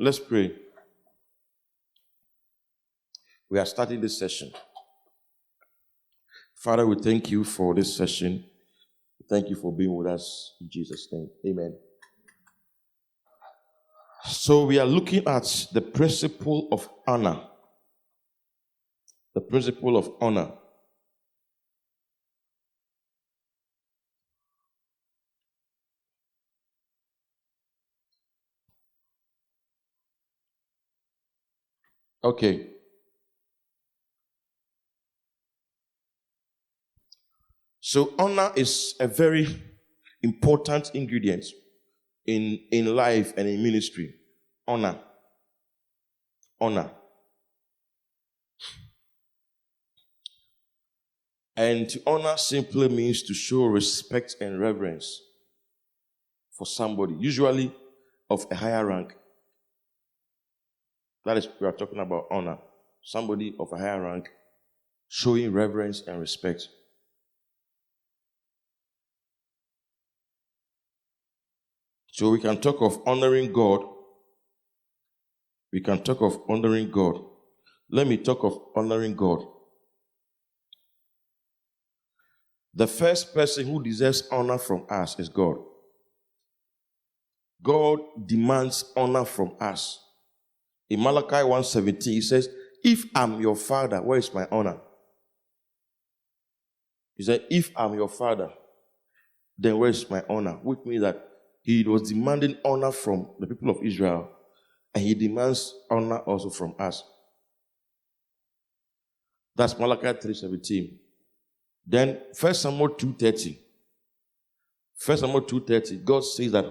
Let's pray. We are starting this session. Father, we thank you for this session. Thank you for being with us in Jesus' name. Amen. So we are looking at the principle of honor. The principle of honor. Okay. So honor is a very important ingredient in life and in ministry. Honor. Honor. And to honor simply means to show respect and reverence for somebody, usually of a higher rank. That is, we are talking about honor. Somebody of a higher rank showing reverence and respect. So we can talk of honoring God. We can talk of honoring God. Let me talk of honoring God. The first person who deserves honor from us is God. God demands honor from us. In Malachi 1:17, he says, if I'm your father, where is my honor? He said, if I'm your father, then where is my honor? Which means that he was demanding honor from the people of Israel, and he demands honor also from us. That's Malachi 3:17. Then 1 Samuel 2:30. 1 Samuel 2:30, God says that,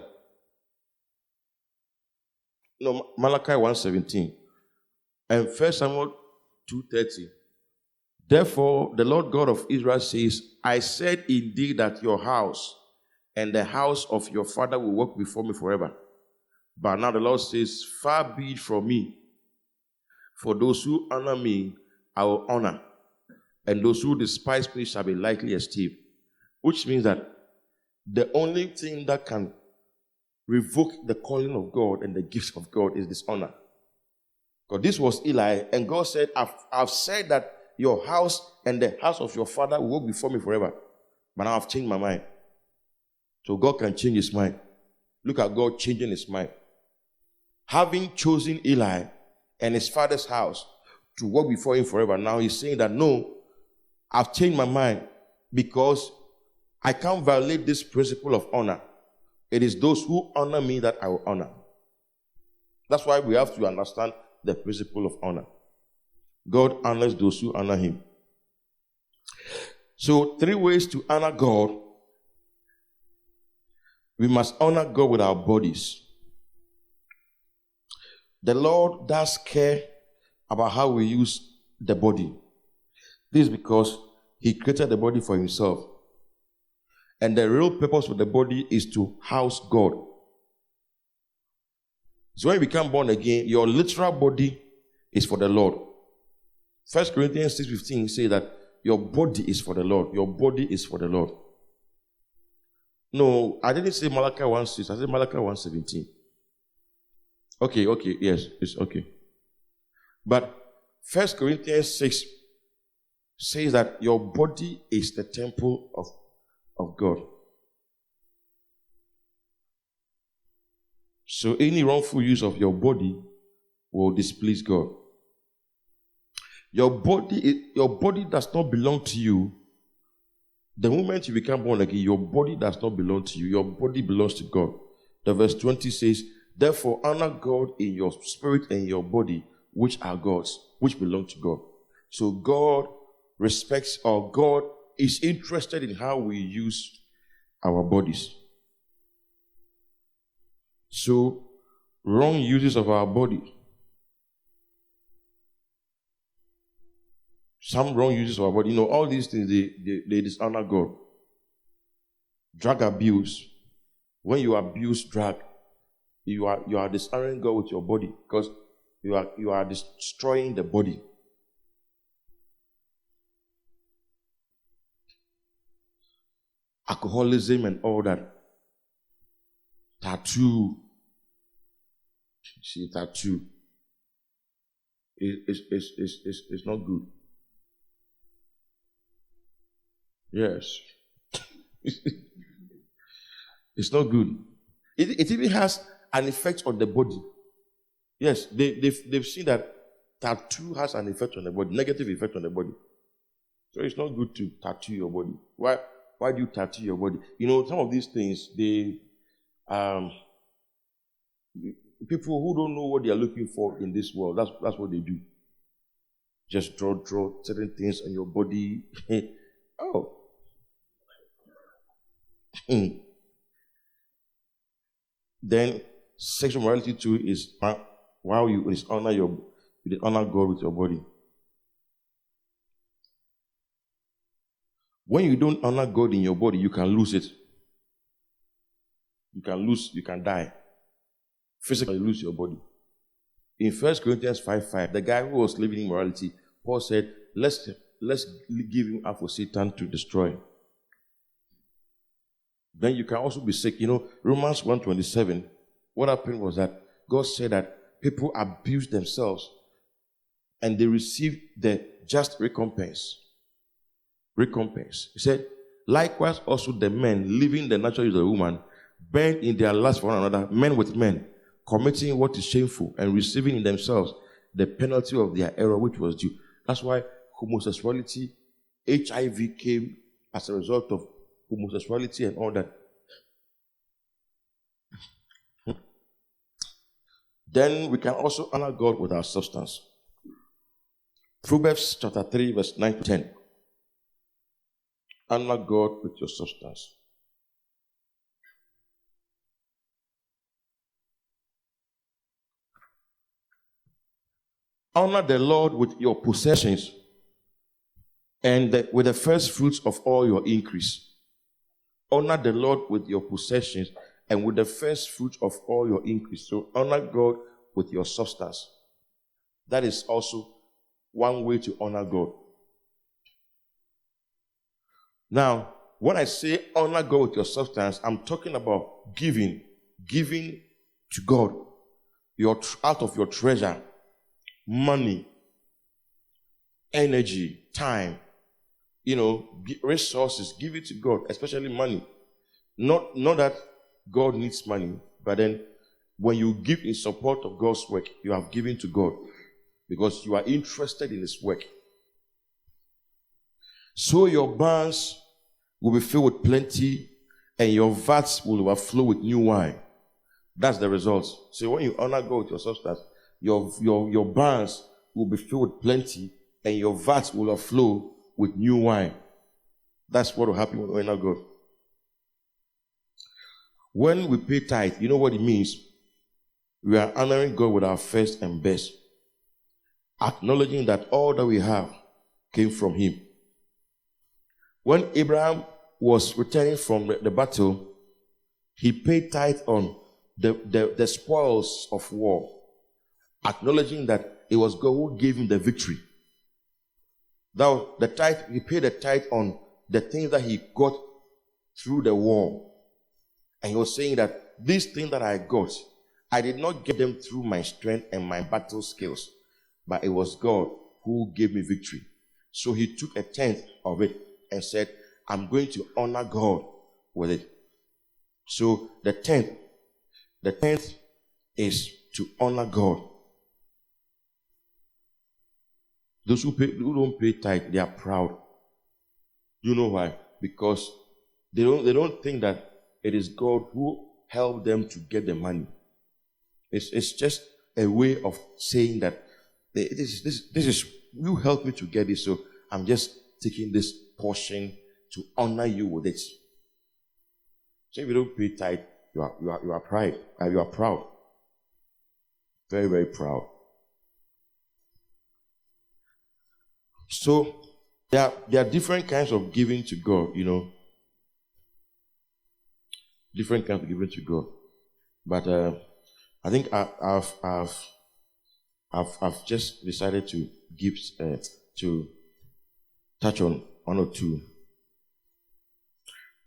no, Malachi 1:17. And 1 Samuel 2:30. Therefore, the Lord God of Israel says, I said indeed that your house and the house of your father will walk before me forever. But now the Lord says, far be it from me. For those who honor me, I will honor. And those who despise me shall be lightly esteemed. Which means that the only thing that can revoke the calling of God and the gifts of God is dishonor. Because this was Eli, and God said, I've said that your house and the house of your father will walk before me forever. But now I've changed my mind. So God can change his mind. Look at God changing his mind. Having chosen Eli and his father's house to walk before him forever, now he's saying that no, I've changed my mind because I can't violate this principle of honor. It is those who honor me that I will honor. That's why we have to understand the principle of honor. God honors those who honor him. So 3 ways to honor God. We must honor God with our bodies. The Lord does care about how we use the body. This is because he created the body for himself. And the real purpose of the body is to house God. So when you become born again, your literal body is for the Lord. 1 Corinthians 6:15 says that your body is for the Lord. Your body is for the Lord. No, I didn't say Malachi 1:6. I said Malachi 1:17. Okay, yes, it's okay. But 1 Corinthians 6 says that your body is the temple of God. So any wrongful use of your body will displease God. Your body does not belong to you. The moment you become born again, your body does not belong to you. Your body belongs to God. The verse 20 says, therefore honor God in your spirit and your body, which are God's, which belong to God. So God respects, or God is interested in how we use our bodies. So wrong uses of our body. Some wrong uses of our body. All these things, they dishonor God. Drug abuse. When you abuse drug, you are dishonoring God with your body because you are destroying the body. Alcoholism and all that. Tattoo. See, tattoo. It's not good. Yes. It's not good. It even has an effect on the body. Yes, they've seen that tattoo has an effect on the body, negative effect on the body. So it's not good to tattoo your body. Why do you tattoo your body? You know, some of these things, people who don't know what they are looking for in this world, that's what they do. Just draw certain things on your body. Oh. Then sexual morality too is while you honor God with your body. When you don't honor God in your body, you can lose it. You can die. Physically lose your body. In 1 Corinthians 5:5, the guy who was living in morality, Paul said, let's give him up for Satan to destroy. Then you can also be sick. You know, Romans 1:27, what happened was that God said that people abuse themselves and they receive the just recompense. He said, likewise also the men living the natural use of the woman, burn in their lust for one another, men with men, committing what is shameful and receiving in themselves the penalty of their error which was due. That's why homosexuality, HIV came as a result of homosexuality and all that. Then we can also honor God with our substance. Proverbs chapter 3, verse 9 to 10. Honor God with your substance. Honor the Lord with your possessions and with the first fruits of all your increase. Honor the Lord with your possessions and with the first fruit of all your increase. So honor God with your substance. That is also one way to honor God. Now, when I say honor God with your substance, I'm talking about giving to God out of your treasure, money, energy, time, resources. Give it to God, especially money. Not that God needs money, but then when you give in support of God's work, you have given to God because you are interested in His work. So your barns will be filled with plenty, and your vats will overflow with new wine. That's the result. So when you honor God with your substance, your barns will be filled with plenty, and your vats will overflow with new wine. That's what will happen when we honor God. When we pay tithe, you know what it means? We are honoring God with our first and best, acknowledging that all that we have came from Him. When Abraham was returning from the battle, he paid tithe on the spoils of war, acknowledging that it was God who gave him the victory. Now, he paid the tithe on the things that he got through the war. And he was saying that these things that I got, I did not get them through my strength and my battle skills, but it was God who gave me victory. So he took a tenth of it and said, I'm going to honor God with it. So the tenth is to honor God. Those who don't pay tithe, they are proud. You know why? Because they don't think that it is God who helped them to get the money. It's just a way of saying that this is you helped me to get it, so I'm just taking this portion to honor you with it. So if you don't pay tithe, you are proud. Very, very proud. So there are different kinds of giving to God, different kinds of giving to God. But I think I've just decided to give to touch on one or two.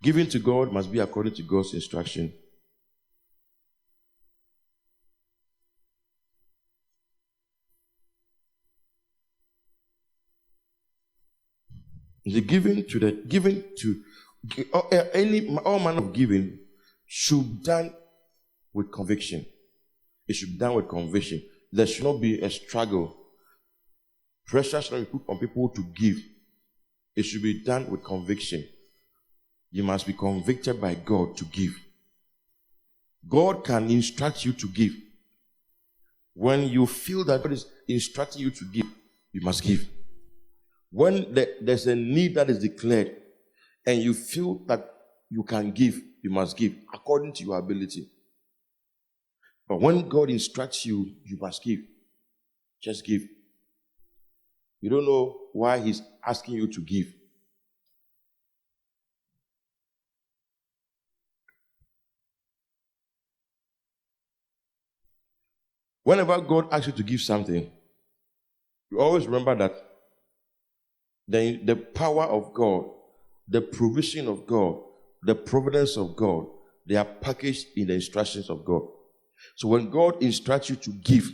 Giving to God must be according to God's instruction. The giving to all manner of giving should be done with conviction. It should be done with conviction. There should not be a struggle. Pressure should not be put on people to give. It should be done with conviction. You must be convicted by God to give. God can instruct you to give. When you feel that God is instructing you to give, you must give. When there's a need that is declared and you feel that you can give, you must give according to your ability. But when God instructs you, you must give. Just give. You don't know why He's asking you to give. Whenever God asks you to give something, you always remember that the power of God, the provision of God, the providence of God, they are packaged in the instructions of God. So when God instructs you to give,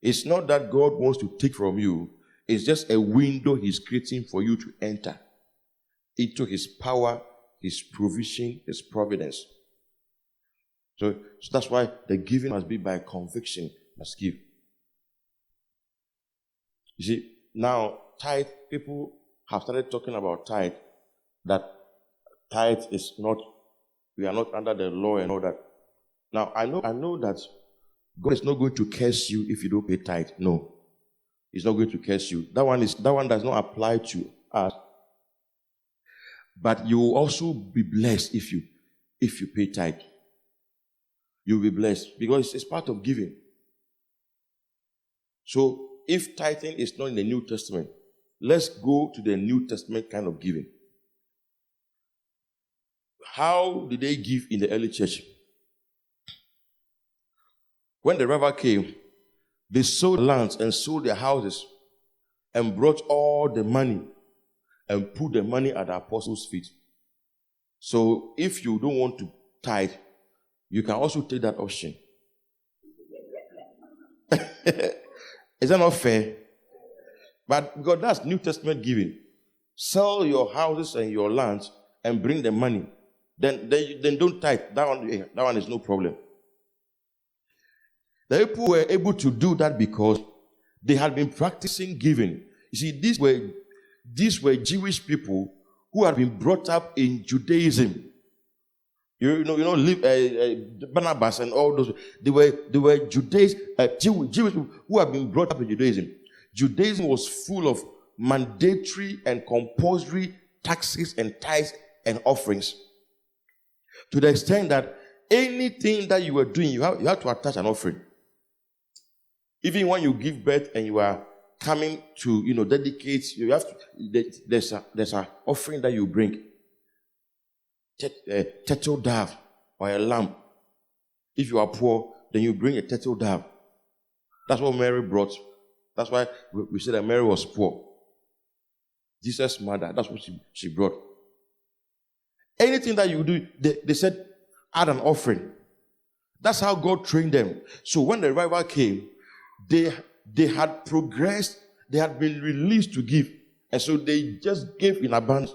it's not that God wants to take from you. It's just a window He's creating for you to enter into His power, His provision, His providence. So that's why the giving must be by conviction. Must give. You see, now tithe, people have started talking about tithe, that tithe is not, we are not under the law and all that. Now, I know that God is not going to curse you if you don't pay tithe. No. He's not going to curse you. That one does not apply to us. But you will also be blessed if you pay tithe. You'll be blessed because it's part of giving. So, if tithing is not in the New Testament, let's go to the New Testament kind of giving. How did they give in the early church? When the revival came, they sold lands and sold their houses and brought all the money and put the money at the apostles' feet. So, if you don't want to tithe, you can also take that option. Is that not fair? But because that's New Testament giving. Sell your houses and your lands and bring the money. Then don't tithe. That one is no problem. The people were able to do that because they had been practicing giving. You see, these were Jewish people who had been brought up in Judaism. You know, Barnabas and all those. They were Jewish people who have been brought up in Judaism. Judaism was full of mandatory and compulsory taxes and tithes and offerings. To the extent that anything that you were doing, you have to attach an offering. Even when you give birth and you are coming to, dedicate, you have to. There's an offering that you bring. Turtle dove or a lamb. If you are poor, then you bring a turtle dove. That's what Mary brought. That's why we said that Mary was poor. Jesus' mother, that's what she brought. Anything that you do, they said, add an offering. That's how God trained them. So when the revival came, they had progressed, they had been released to give. And so they just gave in abundance.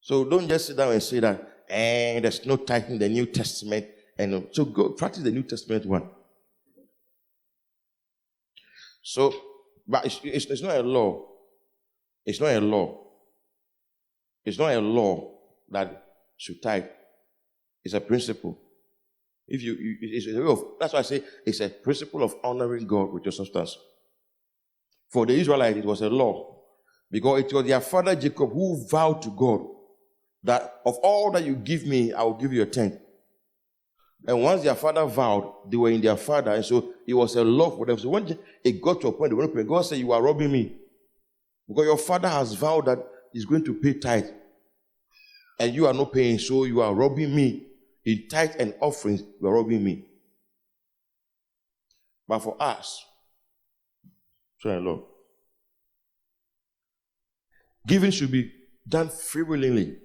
So don't just sit down and say that, there's no tithe in the New Testament. And so go practice the New Testament one. So, but it's not a law. It's not a law. It's not a law that should tithe. It's a principle. It's a way of, that's why I say it's a principle of honoring God with your substance. For the Israelites, it was a law. Because it was their father Jacob who vowed to God that of all that you give me, I will give you a tenth. And once their father vowed, they were in their father, and so it was a law for them. So when it got to a point, they were not paying. God said, you are robbing me. Because your father has vowed that he's going to pay tithe. And you are not paying, so you are robbing me. In tithe and offerings, you are robbing me. But for us, giving should be done free willingly.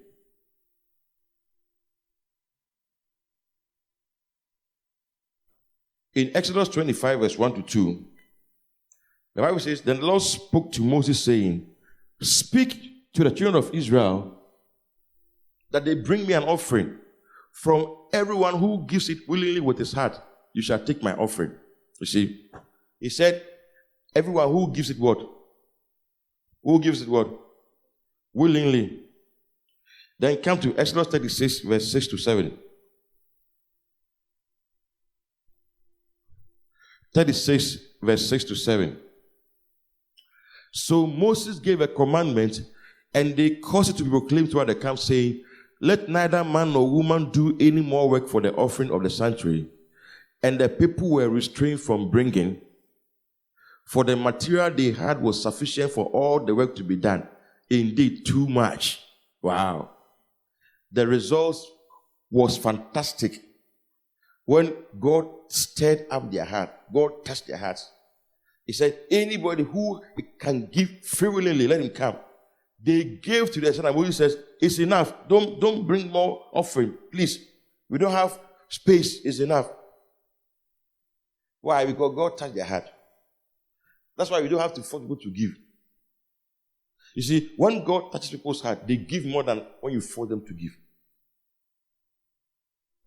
In Exodus 25, verse 1 to 2, the Bible says, then the Lord spoke to Moses, saying, speak to the children of Israel that they bring me an offering. From everyone who gives it willingly with his heart, you shall take my offering. You see, he said, everyone who gives it what? Who gives it what? Willingly. Then come to Exodus 36, verse 6 to 7. 36, verse 6 to 7. So Moses gave a commandment, and they caused it to be proclaimed throughout the camp, saying, let neither man nor woman do any more work for the offering of the sanctuary. And the people were restrained from bringing, for the material they had was sufficient for all the work to be done. Indeed, too much. Wow. The result was fantastic. When God stirred up their heart, God touched their hearts. He said, anybody who can give freely, let him come. They gave to the son, and Moses says, it's enough. Don't bring more offering, please. We don't have space. It's enough. Why? Because God touched their heart. That's why we don't have to force people to give. You see, when God touches people's heart, they give more than when you force them to give.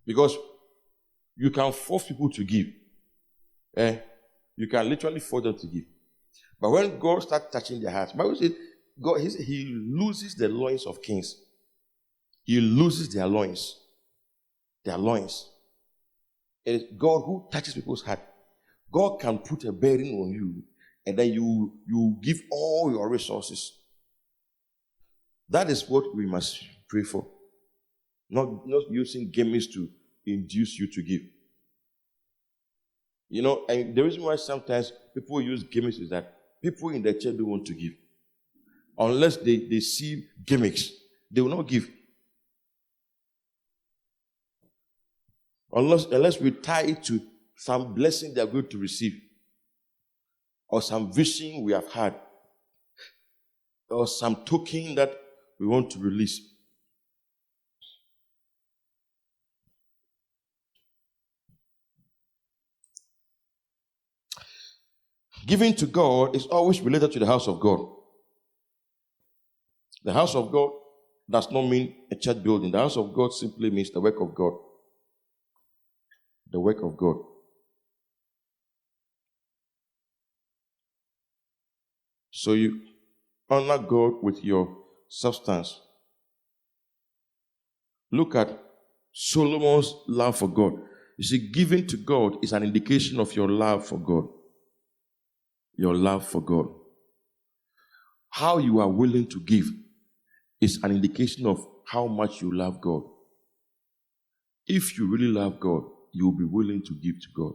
Because you can force people to give. You can literally force them to give. But when God starts touching their hearts, the Bible says, He loses the loins of kings. He loses their loins. Their loins. It is God who touches people's heart. God can put a burden on you, and then you give all your resources. That is what we must pray for. Not using gimmicks to induce you to give. You know, and the reason why sometimes people use gimmicks is that people in the church don't want to give. Unless they see gimmicks, they will not give. Unless we tie it to some blessing they are going to receive, or some vision we have had, or some token that we want to release. Giving to God is always related to the house of God. The house of God does not mean a church building. The house of God simply means the work of God. The work of God. So you honor God with your substance. Look at Solomon's love for God. You see, giving to God is an indication of your love for God. Your love for God. How you are willing to give is an indication of how much you love God. If you really love God, you will be willing to give to God.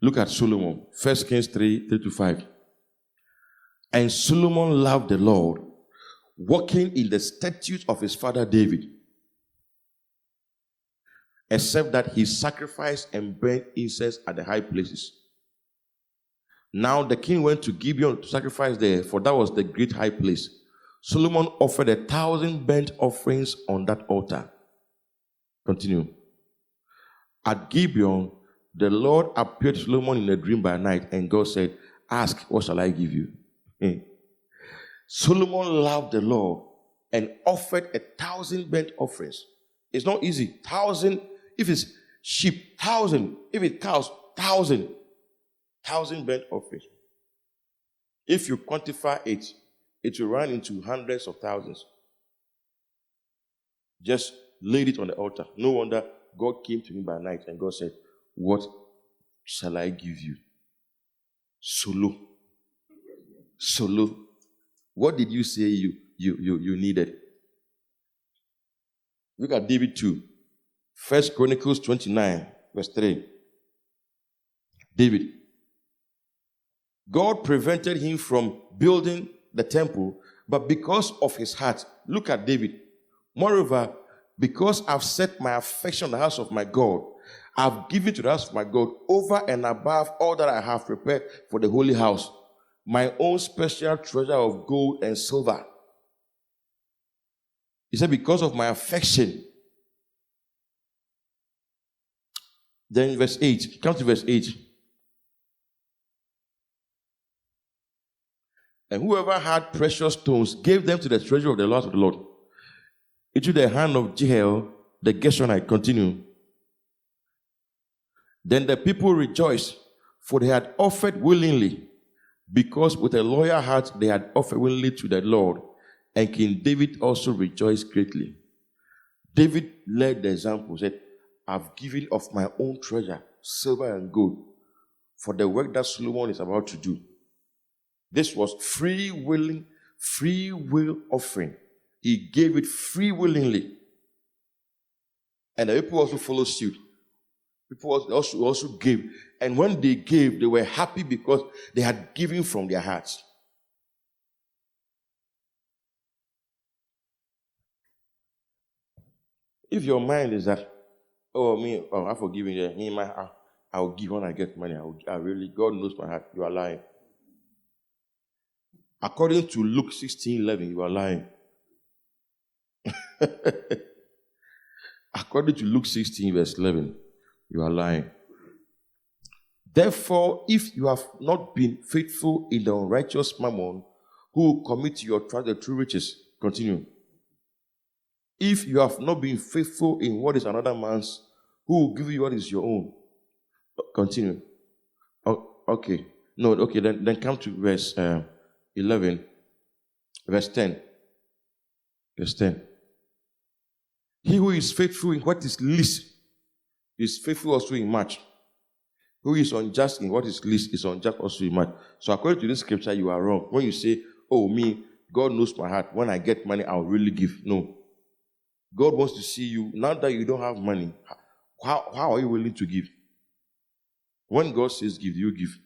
Look at Solomon, 1 Kings 3:3-5. And Solomon loved the Lord, walking in the statutes of his father David, except that he sacrificed and burnt incense at the high places. Now the king went to Gibeon to sacrifice there, for that was the great high place. Solomon offered 1,000 burnt offerings on that altar. Continue. At Gibeon, the Lord appeared to Solomon in a dream by night, and God said, ask, what shall I give you? Solomon loved the Lord and offered 1,000 burnt offerings. It's not easy. 1,000, if it's sheep, 1,000, if it's cows, 1,000. 1,000 burnt offerings. If you quantify it, it will run into hundreds of thousands. Just laid it on the altar. No wonder God came to him by night and God said, what shall I give you? Solo. What did you say you needed? Look at David too. 1 Chronicles 29, verse 3. David. God prevented him from building the temple, but because of his heart, look at David. Moreover, because I've set my affection on the house of my God, I've given to the house of my God over and above all that I have prepared for the holy house, my own special treasure of gold and silver. He said, because of my affection. Then verse 8, come to verse 8. And whoever had precious stones gave them to the treasury of the house of the Lord. Into the hand of Jehiel, the Gershonite. Continue. Then the people rejoiced, for they had offered willingly, because with a loyal heart they had offered willingly to the Lord. And King David also rejoiced greatly. David led the example, said, I've given of my own treasure, silver and gold, for the work that Solomon is about to do. This was free will offering. He gave it free willingly. And the people also followed suit. People also gave. And when they gave, they were happy because they had given from their hearts. If your mind is that, I'm forgiving you, I'll give when I get money. God knows my heart. You are lying. According to Luke 16:11, you are lying. According to Luke 16, verse 11, you are lying. Therefore, if you have not been faithful in the unrighteous mammon, who will commit your trust the true riches? Continue. If you have not been faithful in what is another man's, who will give you what is your own? Continue. Okay. No, okay, then come to verse 11. Verse 10. Verse 10. He who is faithful in what is least is faithful also in much. Who is unjust in what is least is unjust also in much. So according to this scripture, you are wrong. When you say, God knows my heart. When I get money, I'll really give. No. God wants to see you. Now that you don't have money, how are you willing to give? When God says give, you give.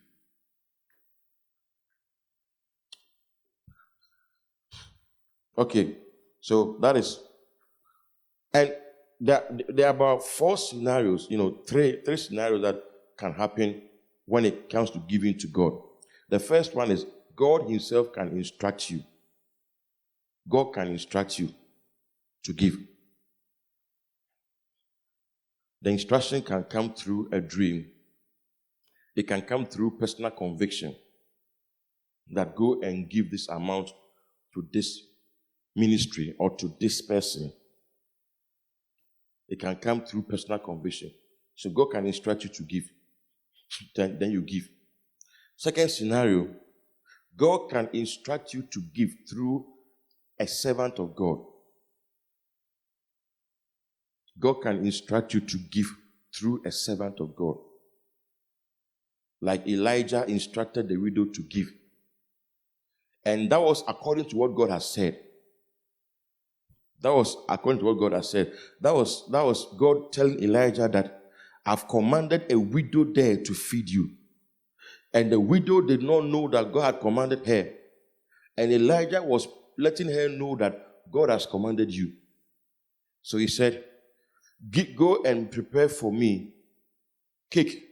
Okay. So that is... And there are about 4 scenarios, three scenarios that can happen when it comes to giving to God. The first one is God himself can instruct you. God can instruct you to give. The instruction can come through a dream. It can come through personal conviction that go and give this amount to this ministry or to this person. It can come through personal conviction. So God can instruct you to give. Then you give. Second scenario, God can instruct you to give through a servant of God. God can instruct you to give through a servant of God. Like Elijah instructed the widow to give. And that was according to what God has said. That was according to what God has said. That was God telling Elijah that I've commanded a widow there to feed you. And the widow did not know that God had commanded her. And Elijah was letting her know that God has commanded you. So he said, go and prepare for me cake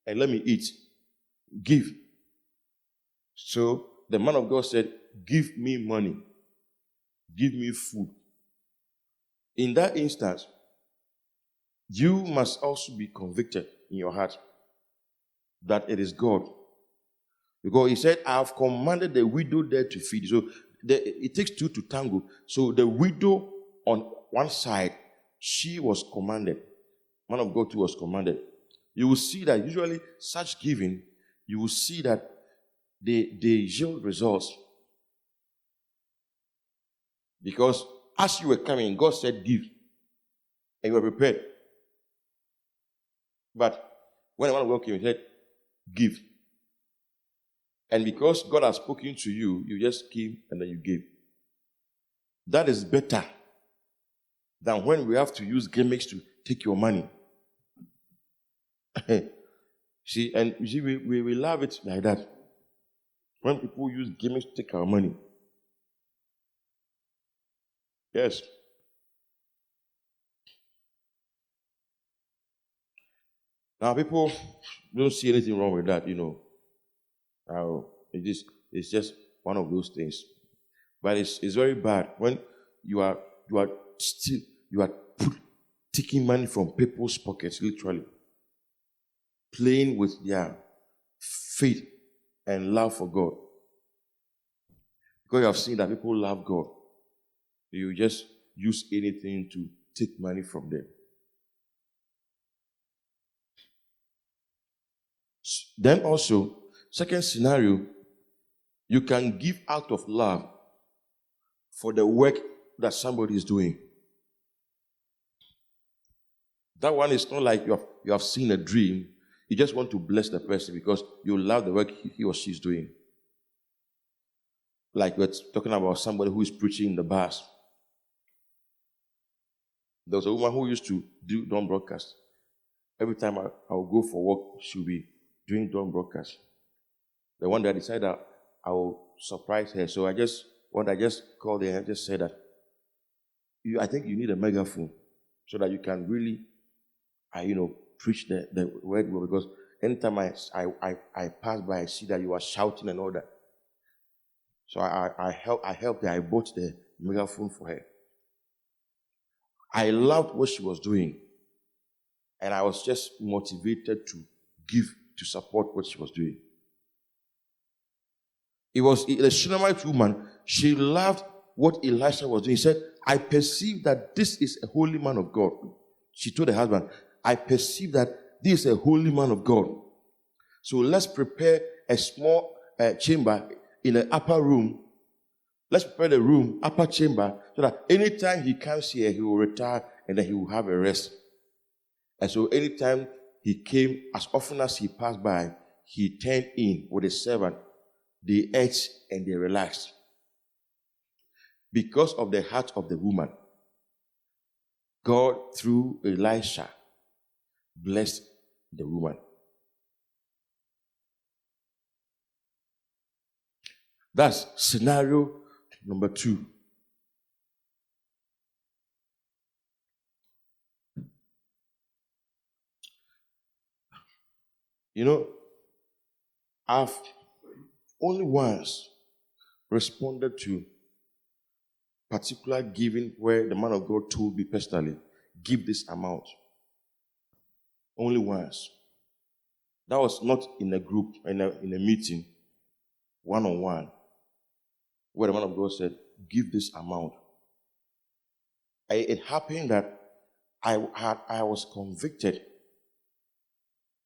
and let me eat. Give. So the man of God said, give me money. Give me food. In that instance, you must also be convicted in your heart that it is God. Because he said, I have commanded the widow there to feed. So it takes 2 to tango. So the widow on one side, she was commanded. Man of God too was commanded. You will see that usually such giving, you will see that they yield results. Because as you were coming, God said give. And you were prepared. But when the man of God came, he said, give. And because God has spoken to you, you just came and then you gave. That is better than when we have to use gimmicks to take your money. See, and you see, we love it like that. When people use gimmicks to take our money. Yes. Now, people don't see anything wrong with that, It's just one of those things. But it's very bad when you are taking money from people's pockets, literally. Playing with their faith and love for God. Because you have seen that people love God. You just use anything to take money from them. Then also, second scenario, you can give out of love for the work that somebody is doing. That one is not like you have seen a dream. You just want to bless the person because you love the work he or she is doing. Like we're talking about somebody who is preaching in the bars. There was a woman who used to do dawn broadcast. Every time I would go for work, she'll be doing dawn broadcast. The one that I decided that I will surprise her. So I just called her and I just said that I think you need a megaphone so that you can really preach the word, because anytime I pass by, I see that you are shouting and all that. So I helped her. I bought the megaphone for her. I loved what she was doing, and I was just motivated to give, to support what she was doing. It was a Shunammite woman. She loved what Elisha was doing. He said, I perceive that this is a holy man of God. She told her husband, I perceive that this is a holy man of God. So let's prepare a small chamber in the upper room. Let's prepare the room, upper chamber, so that anytime he comes here, he will retire and then he will have a rest. And so anytime he came, as often as he passed by, he turned in with a servant. They ate and they relaxed. Because of the heart of the woman, God, through Elisha, blessed the woman. That's scenario number 2. I've only once responded to particular giving where the man of God told me personally, give this amount. Only once. That was not in a group, in a meeting, one-on-one, where the man of God said, give this amount. It happened that I was convicted,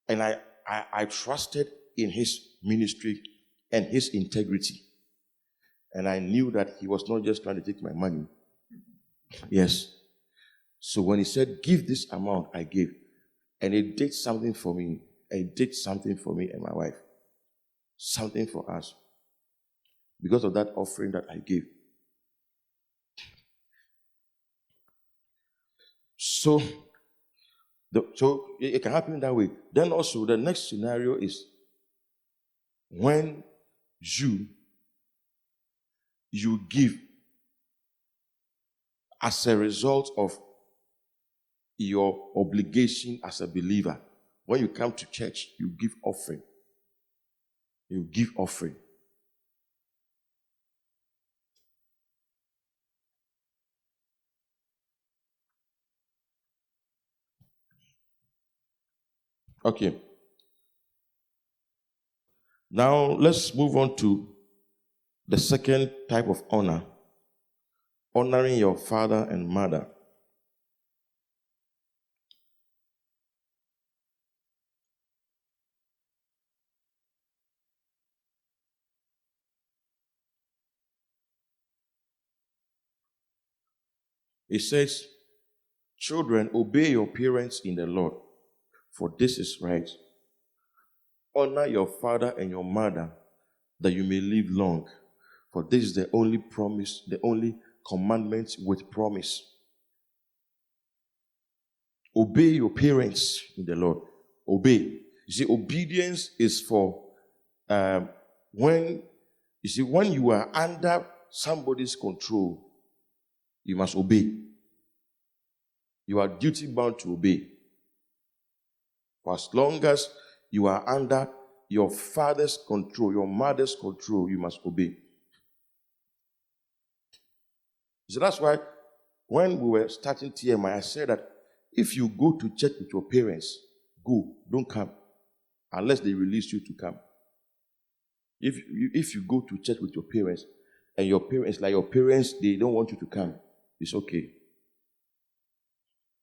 and I trusted in his ministry and his integrity. And I knew that he was not just trying to take my money. Yes. So when he said, give this amount, I gave. And it did something for me. It did something for me and my wife. Something for us. Because of that offering that I gave. So it can happen that way. Then also, the next scenario is when you give as a result of your obligation as a believer. When you come to church, you give offering. You give offering. Okay. Now let's move on to the second type of honor. Honoring your father and mother. It says, children, obey your parents in the Lord, for this is right. Honor your father and your mother, that you may live long, for this is the only promise, the only commandment with promise. Obey your parents in the Lord. Obey. You see, obedience is for when you are under somebody's control, you must obey. You are duty bound to obey. For as long as you are under your father's control, your mother's control, you must obey. So that's why when we were starting TMI, I said that if you go to church with your parents, go, don't come, unless they release you to come. If you go to church with your parents and your parents, like your parents, they don't want you to come, it's okay.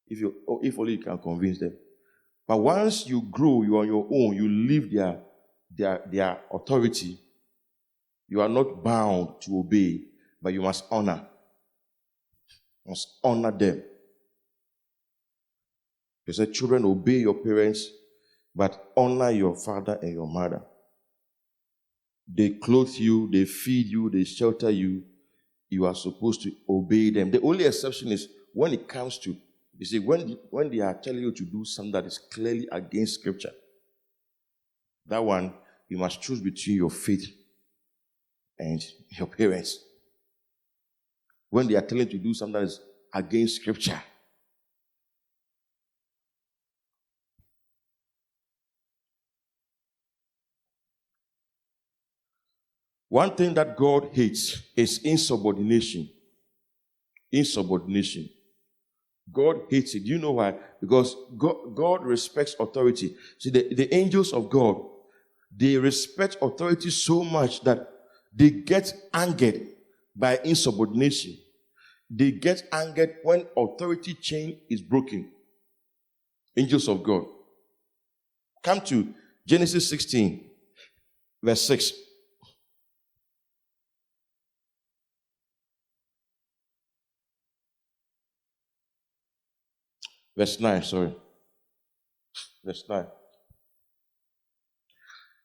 If only you can convince them. But once you grow, you are on your own, you leave their authority, you are not bound to obey, but you must honor. You must honor them. You said, children, obey your parents, but honor your father and your mother. They clothe you, they feed you, they shelter you. You are supposed to obey them. The only exception is when it comes to, you see, when they are telling you to do something that is clearly against Scripture, that one, you must choose between your faith and your parents. When they are telling you to do something that is against Scripture, one thing that God hates is insubordination. Insubordination. God hates it. Do you know why? Because God respects authority. See, the angels of God, they respect authority so much that they get angered by insubordination. They get angered when authority chain is broken. Angels of God. Come to Genesis 16, verse 6. Verse 9, sorry. Verse 9.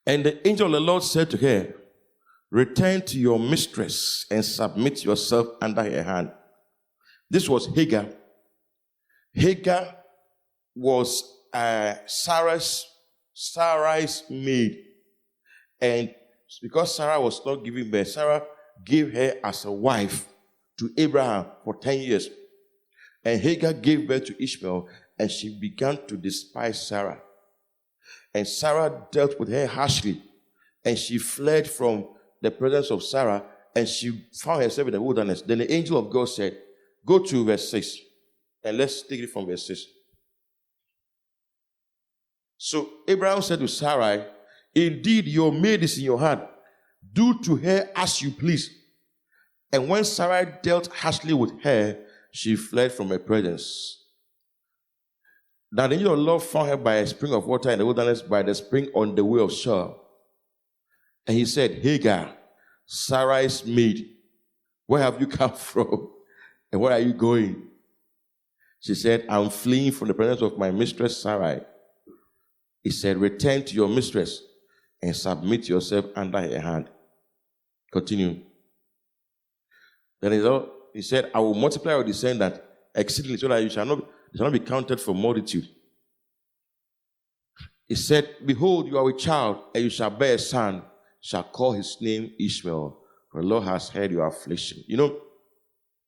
And the angel of the Lord said to her, return to your mistress and submit yourself under her hand. This was Hagar. Hagar was Sarah's maid. And because Sarah was not giving birth, Sarah gave her as a wife to Abraham for 10 years. And Hagar gave birth to Ishmael, and she began to despise Sarah. And Sarah dealt with her harshly, and she fled from the presence of Sarah, and she found herself in the wilderness. Then the angel of God said, go to verse 6, and let's take it from verse 6. So Abraham said to Sarai, indeed your maid is in your hand. Do to her as you please. And when Sarai dealt harshly with her, she fled from her presence. Now the angel of the Lord found her by a spring of water in the wilderness, by the spring on the way of Shur. And he said, Hagar, Sarai's maid, where have you come from? And where are you going? She said, I'm fleeing from the presence of my mistress Sarai. He said, return to your mistress and submit yourself under her hand. Continue. Then he said, I will multiply your descendant exceedingly so that you shall not be counted for multitude. He said, behold, you are a child, and you shall bear a son, shall call his name Ishmael, for the Lord has heard your affliction. You know,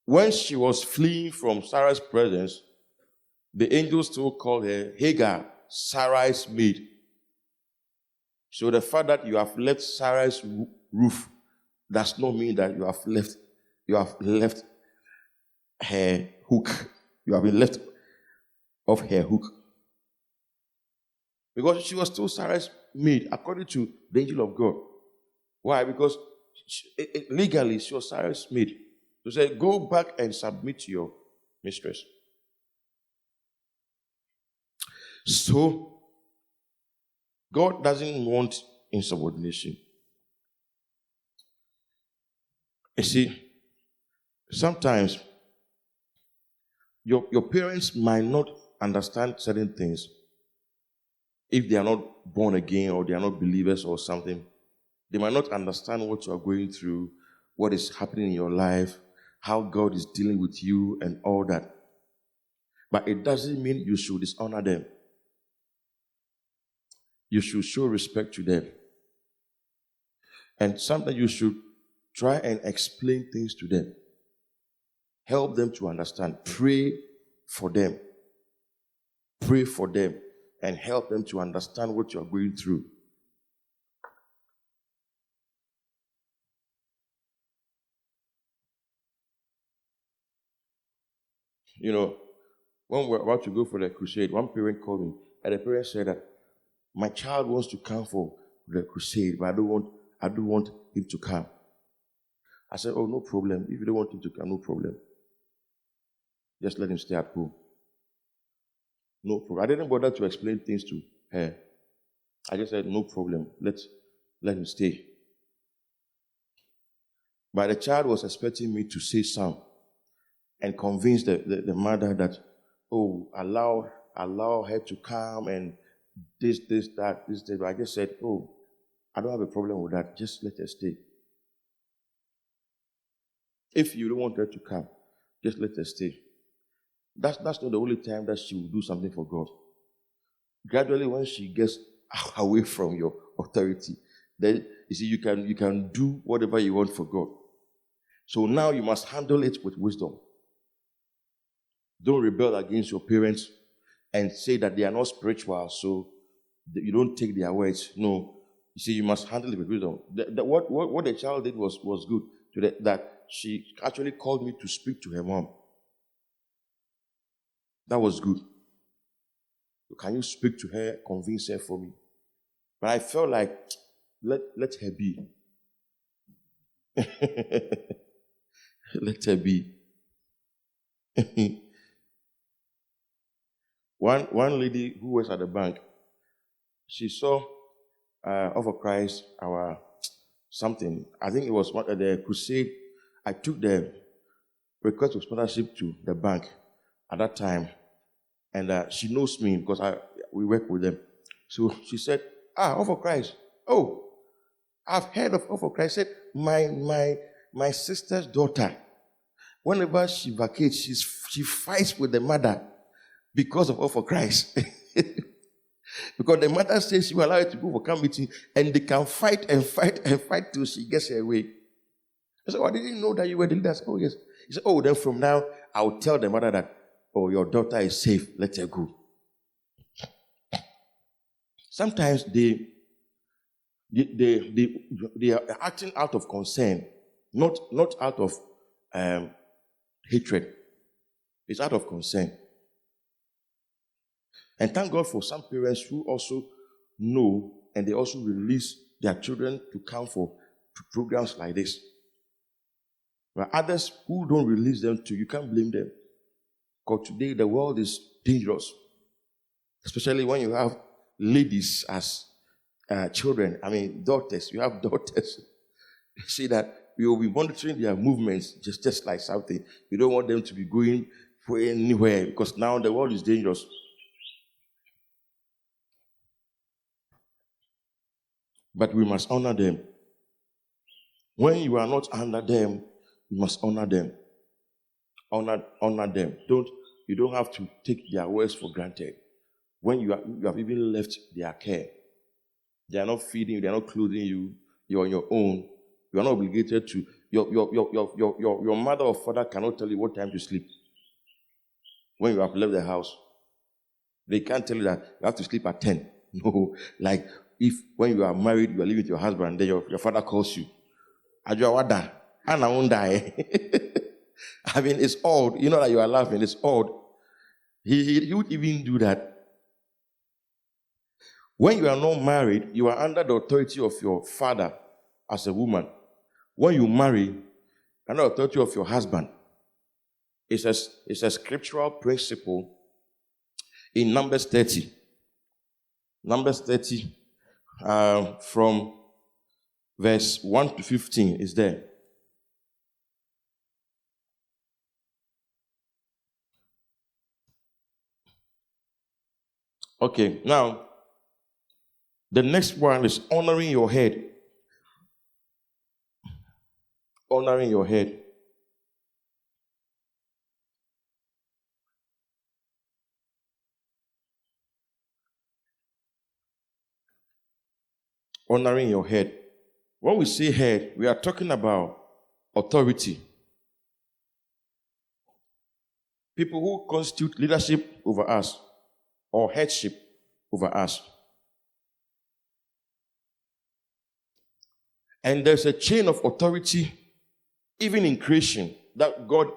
when she was fleeing from Sarah's presence, the angels still called her Hagar, Sarai's maid. So the fact that you have left Sarah's roof does not mean that you have left her hook. You have been left off her hook. Because she was still Sarah's maid, according to the angel of God. Why? Because legally she was Sarah's maid. So he said, go back and submit to your mistress. So, God doesn't want insubordination. You see, sometimes your parents might not understand certain things if they are not born again or they are not believers or something. They might not understand what you are going through, what is happening in your life, how God is dealing with you and all that. But it doesn't mean you should dishonor them. You should show respect to them. And sometimes you should try and explain things to them. Help them to understand. Pray for them. Pray for them and help them to understand what you are going through. You know, when we're about to go for the crusade, one parent called me, and the parent said that my child wants to come for the crusade, but I don't want him to come. I said, oh, no problem. If you don't want him to come, no problem. Just let him stay at home. No problem. I didn't bother to explain things to her. I just said, no problem. Let him stay. But the child was expecting me to say some and convince the mother that, oh, allow her to come and this, that. But I just said, oh, I don't have a problem with that. Just let her stay. If you don't want her to come, just let her stay. That's not the only time that she will do something for God. Gradually, when she gets away from your authority, then you see you can do whatever you want for God. So now you must handle it with wisdom. Don't rebel against your parents and say that they are not spiritual, so you don't take their words. No, you see, you must handle it with wisdom. What the child did was good. That she actually called me to speak to her mom. That was good. Can you speak to her, convince her for me? But I felt like, let her be. Let her be. One lady who was at the bank, she saw Over Christ, our something. I think it was the crusade. I took the request of sponsorship to the bank at that time, and she knows me because we work with them. So she said, Over Christ. Oh, I've heard of Over Christ. Said my sister's daughter, whenever she vacates, she fights with the mother because of Over Christ. Because the mother says she will allow her to go for camp meeting, and they can fight and fight and fight till she gets her way. I said, I didn't know that you were the leader. I said, oh, yes. He said, oh, then from now, I'll tell the mother that, oh, your daughter is safe. Let her go. Sometimes they are acting out of concern, not out of hatred. It's out of concern. And thank God for some parents who also know and they also release their children to come for programs like this. But others who don't release them to, you can't blame them. Because today the world is dangerous. Especially when you have ladies as children. I mean, daughters. You have daughters. You see that you will be monitoring their movements just like something. You don't want them to be going for anywhere because now the world is dangerous. But we must honor them. When you are not under them, you must honor them. Honor them. You don't have to take their words for granted. When you have even left their care, they are not feeding you, they are not clothing you, you are on your own. You are not obligated to. Your mother or father cannot tell you what time to sleep. When you have left the house, they can't tell you that you have to sleep at 10. No, like if when you are married, you are living with your husband, then your father calls you. Ajawada, Anna won't die. I mean, it's odd. You know that you are laughing. It's odd. He would even do that. When you are not married, you are under the authority of your father as a woman. When you marry, under the authority of your husband. It's a scriptural principle in Numbers 30. Numbers 30 from verse 1 to 15 is there. Okay, now, the next one is honoring your head. Honoring your head. Honoring your head. When we say head, we are talking about authority. People who constitute leadership over us or headship over us. And there's a chain of authority, even in creation, that God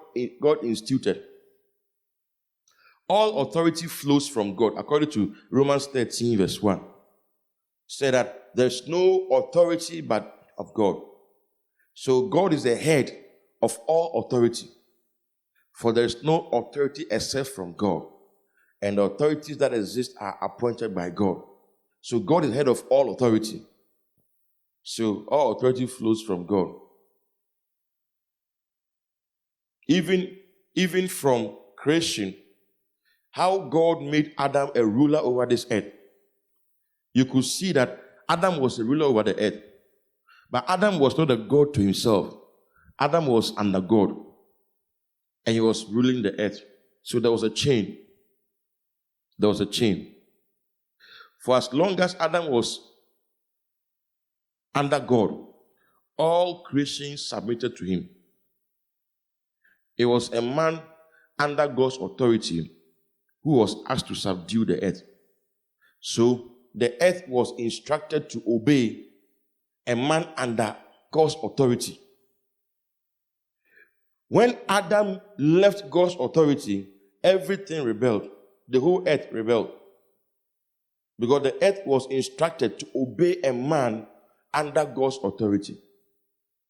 instituted. All authority flows from God, according to Romans 13, verse 1. Said that there's no authority but of God. So God is the head of all authority. For there is no authority except from God. And the authorities that exist are appointed by God. So God is head of all authority. So all authority flows from God. Even from creation, how God made Adam a ruler over this earth. You could see that Adam was a ruler over the earth. But Adam was not a God to himself. Adam was under God. And he was ruling the earth. So there was a chain. There was a chain. For as long as Adam was under God, all creation submitted to him. It was a man under God's authority who was asked to subdue the earth. So the earth was instructed to obey a man under God's authority. When Adam left God's authority, everything rebelled. The whole earth rebelled. Because the earth was instructed to obey a man under God's authority.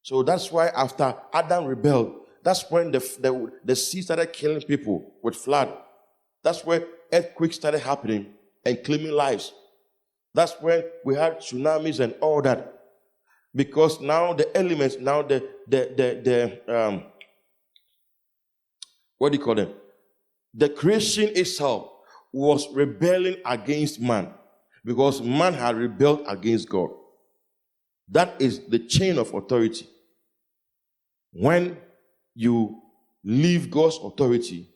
So that's why after Adam rebelled, that's when the sea started killing people with flood. That's where earthquakes started happening and claiming lives. That's when we had tsunamis and all that. Because now the elements, now what do you call them? The creation itself was rebelling against man because man had rebelled against God. That is the chain of authority. When you leave God's authority,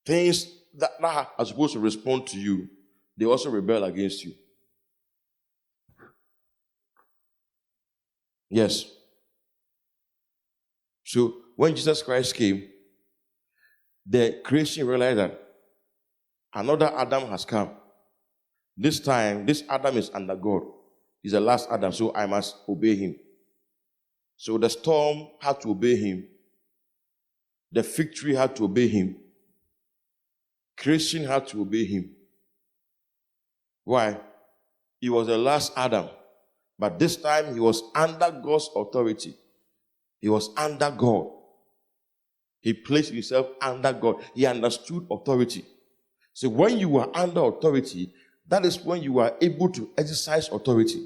things that are supposed to respond to you, they also rebel against you. Yes. So when Jesus Christ came, the creation realized that another Adam has come. This time, this Adam is under God. He's the last Adam, so I must obey him. So the storm had to obey him. The fig tree had to obey him. Creation had to obey him. Why? He was the last Adam. But this time he was under God's authority. He was under God. He placed himself under God. He understood authority. So when you are under authority, that is when you are able to exercise authority.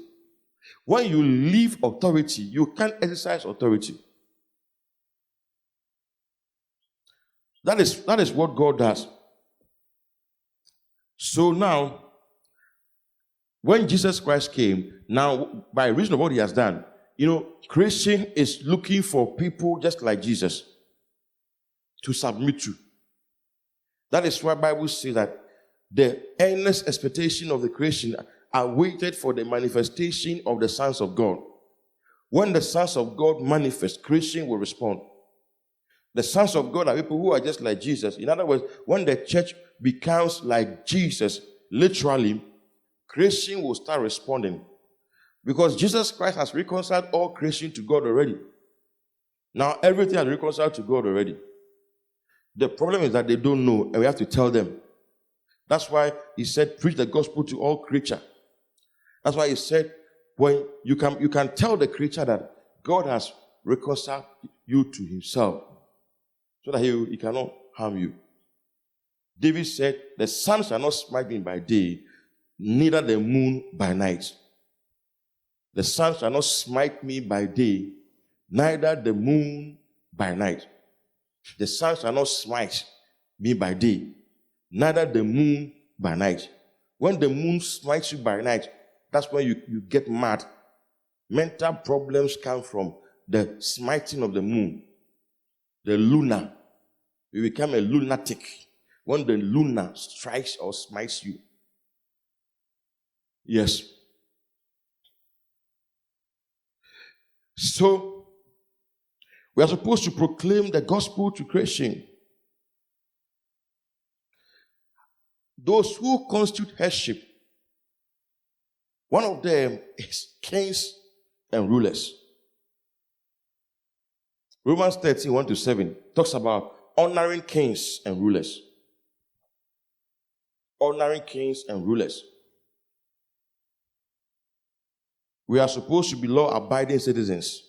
When you leave authority, you can't exercise authority. That is what God does. So now, when Jesus Christ came, now by reason of what he has done, creation is looking for people just like Jesus to submit to. That is why the Bible says that the earnest expectation of the creation are waited for the manifestation of the sons of God. When the sons of God manifest, creation will respond. The sons of God are people who are just like Jesus. In other words, when the church becomes like Jesus, literally, creation will start responding. Because Jesus Christ has reconciled all creation to God already. Now, everything has reconciled to God already. The problem is that they don't know, and we have to tell them. That's why he said, preach the gospel to all creature. That's why he said, when you can tell the creature that God has reconciled you to himself, so that he cannot harm you. David said, the sun shall not smite me by day, neither the moon by night. The sun shall not smite me by day, neither the moon by night. The sun shall not smite me by day, neither the moon by night. When the moon smites you by night, that's when you get mad. Mental problems come from the smiting of the moon. The lunar. You become a lunatic when the lunar strikes or smites you. Yes. So, we are supposed to proclaim the gospel to creation. Those who constitute headship, one of them is kings and rulers. Romans 13, 1-7 talks about honoring kings and rulers. Honoring kings and rulers. We are supposed to be law-abiding citizens.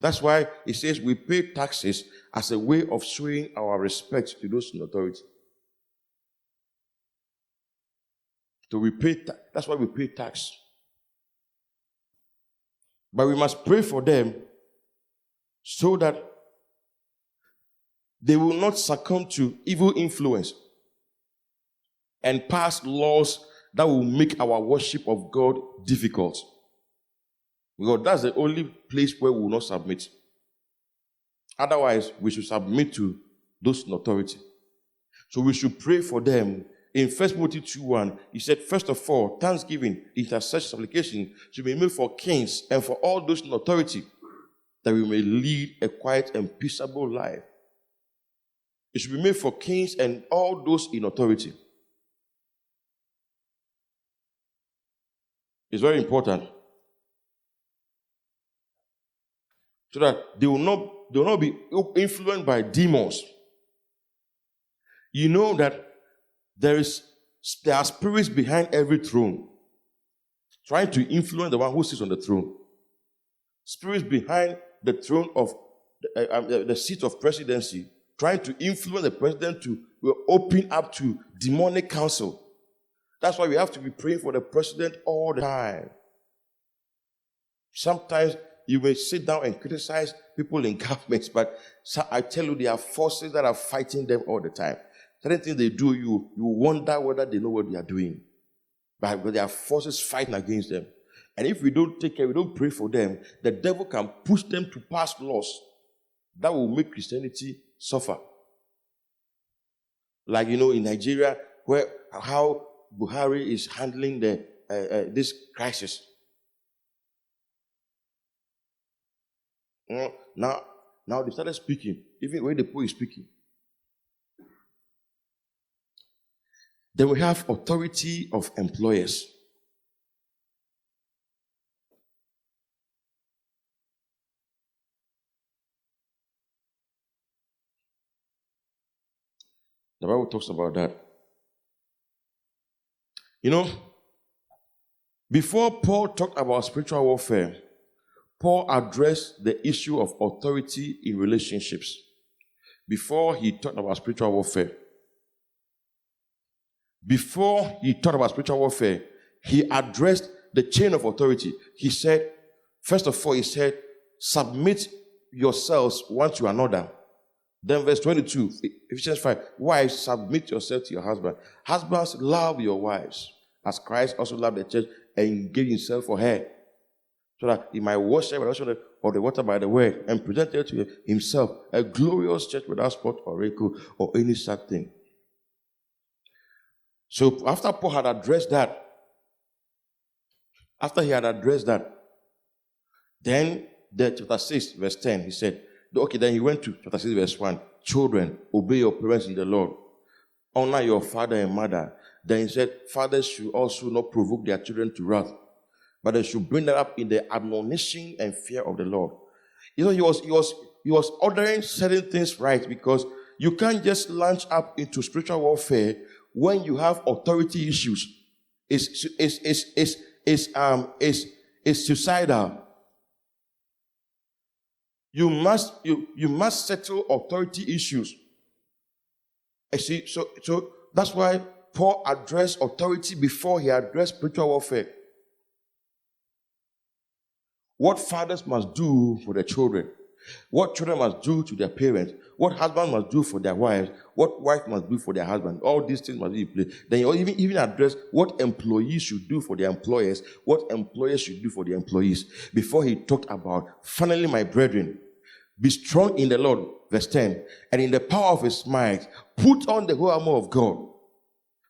That's why it says we pay taxes as a way of showing our respect to those in authority. So that's why we pay tax. But we must pray for them so that they will not succumb to evil influence and pass laws that will make our worship of God difficult. Because that's the only place where we will not submit. Otherwise, we should submit to those in authority. So we should pray for them. In 1 Timothy 2:1, he said, first of all, thanksgiving, intercession, supplication should be made for kings and for all those in authority, that we may lead a quiet and peaceable life. It should be made for kings and all those in authority. It's very important. So that they will not be influenced by demons. You know that there are spirits behind every throne trying to influence the one who sits on the throne. Spirits behind the throne of the seat of presidency trying to influence the president to open up to demonic counsel. That's why we have to be praying for the president all the time. Sometimes you may sit down and criticize people in governments, but I tell you, there are forces that are fighting them all the time. Certain things they do, you wonder whether they know what they are doing. But there are forces fighting against them. And if we don't take care, we don't pray for them, the devil can push them to pass laws that will make Christianity suffer. Like, in Nigeria, how Buhari is handling this crisis. Now they started speaking, even when the poor is speaking. Then we have authority of employers. The Bible talks about that. Before Paul talked about spiritual warfare, Paul addressed the issue of authority in relationships. Before he talked about spiritual warfare, he addressed the chain of authority. He said, first of all, submit yourselves one to another. Then verse 22, Ephesians 5, wives, submit yourself to your husband. Husbands, love your wives, as Christ also loved the church and gave himself for her, so that he might wash her of the water by the word and present her to himself a glorious church without spot or wrinkle or any such thing. So after Paul had addressed that, then the chapter 6, verse 10, he said, okay, then he went to chapter 6, verse 1. Children, obey your parents in the Lord. Honor your father and mother. Then he said, fathers should also not provoke their children to wrath, but they should bring them up in the admonition and fear of the Lord. He was ordering certain things right, because you can't just launch up into spiritual warfare when you have authority issues. It's suicidal. You must settle authority issues. You see, so that's why Paul addressed authority before he addressed spiritual warfare. What fathers must do for their children, what children must do to their parents, what husbands must do for their wives, what wife must do for their husband. All these things must be in place. Then you even address what employees should do for their employers, what employers should do for their employees. Before he talked about, finally, my brethren, be strong in the Lord, verse 10, and in the power of his might, put on the whole armor of God.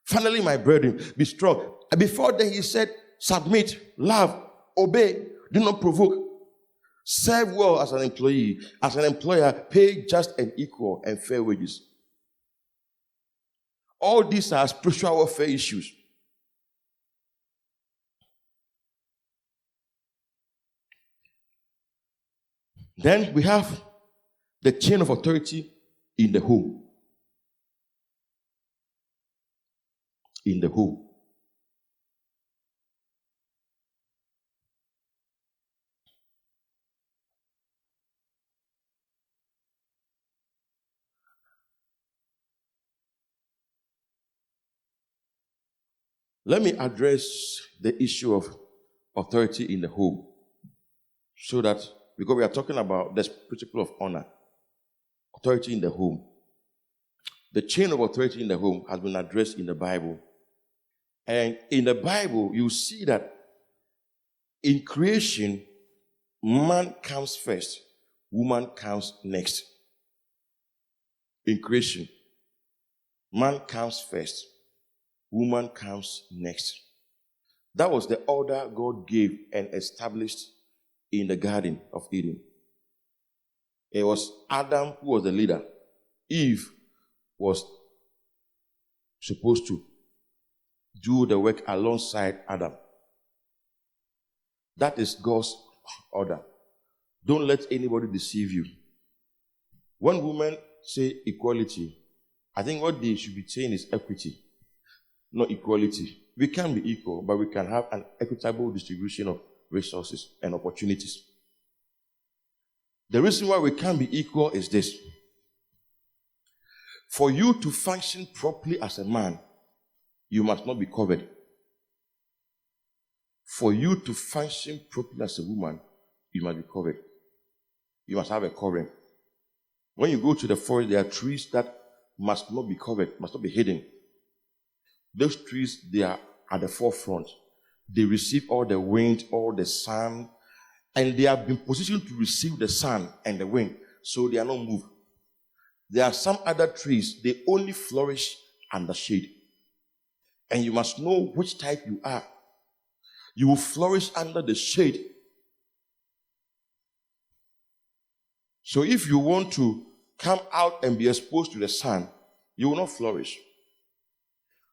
Finally, my brethren, be strong. And before then he said, submit, love, obey, do not provoke. Serve well as an employee. As an employer, pay just and equal and fair wages. All these are spiritual warfare issues. Then we have the chain of authority in the home. In the home. Let me address the issue of authority in the home. So that, because we are talking about the principle of honor, authority in the home. The chain of authority in the home has been addressed in the Bible. And in the Bible, you see that in creation, man comes first, woman comes next. In creation, man comes first, woman comes next. That was the order God gave and established in the Garden of Eden. It was Adam who was the leader. Eve was supposed to do the work alongside Adam. That is God's order. Don't let anybody deceive you. When women say equality, I think what they should be saying is equity, not equality. We can be equal, but we can have an equitable distribution of resources and opportunities. The reason why we can't be equal is this. For you to function properly as a man, you must not be covered. For you to function properly as a woman, you must be covered. You must have a covering. When you go to the forest, there are trees that must not be covered, must not be hidden. Those trees, they are at the forefront. They receive all the wind, all the sun, and they have been positioned to receive the sun and the wind, so they are not moved. There are some other trees, they only flourish under shade. And you must know which type you are. You will flourish under the shade. So if you want to come out and be exposed to the sun, you will not flourish.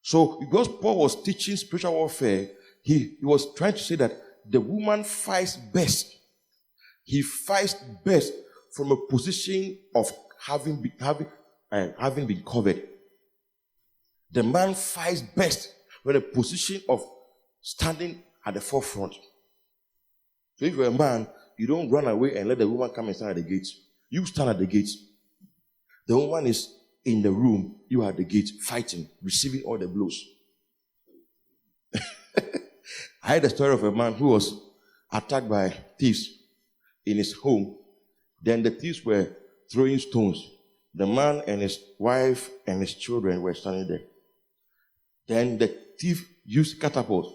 So because Paul was teaching spiritual warfare, he was trying to say that the woman fights best. He fights best from a position of having been covered. The man fights best from a position of standing at the forefront. So if you're a man, you don't run away and let the woman come and stand at the gate. You stand at the gate. The woman is in the room. You are at the gate, fighting, receiving all the blows. I heard the story of a man who was attacked by thieves in his home. Then the thieves were throwing stones. The man and his wife and his children were standing there. Then the thief used catapult,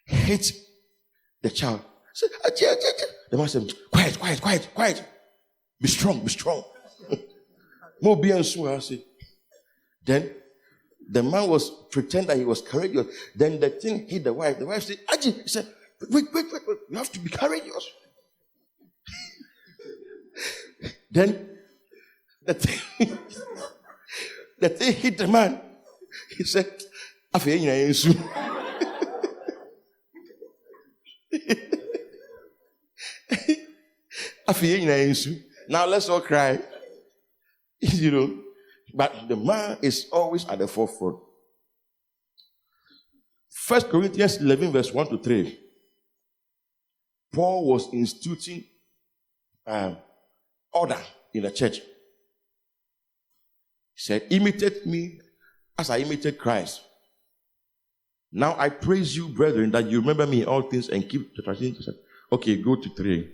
hit the child. The man said, quiet. Be strong. Then the man was pretending that he was courageous. Then the thing hit the wife. The wife said, Aji, he said, wait, you have to be courageous. Then the thing hit the man. He said, now let's all cry. But the man is always at the forefront. 1 Corinthians 11 verse 1 to 3. Paul was instituting order in the church. He said, imitate me as I imitate Christ. Now I praise you, brethren, that you remember me in all things and keep the tradition. Okay, go to 3.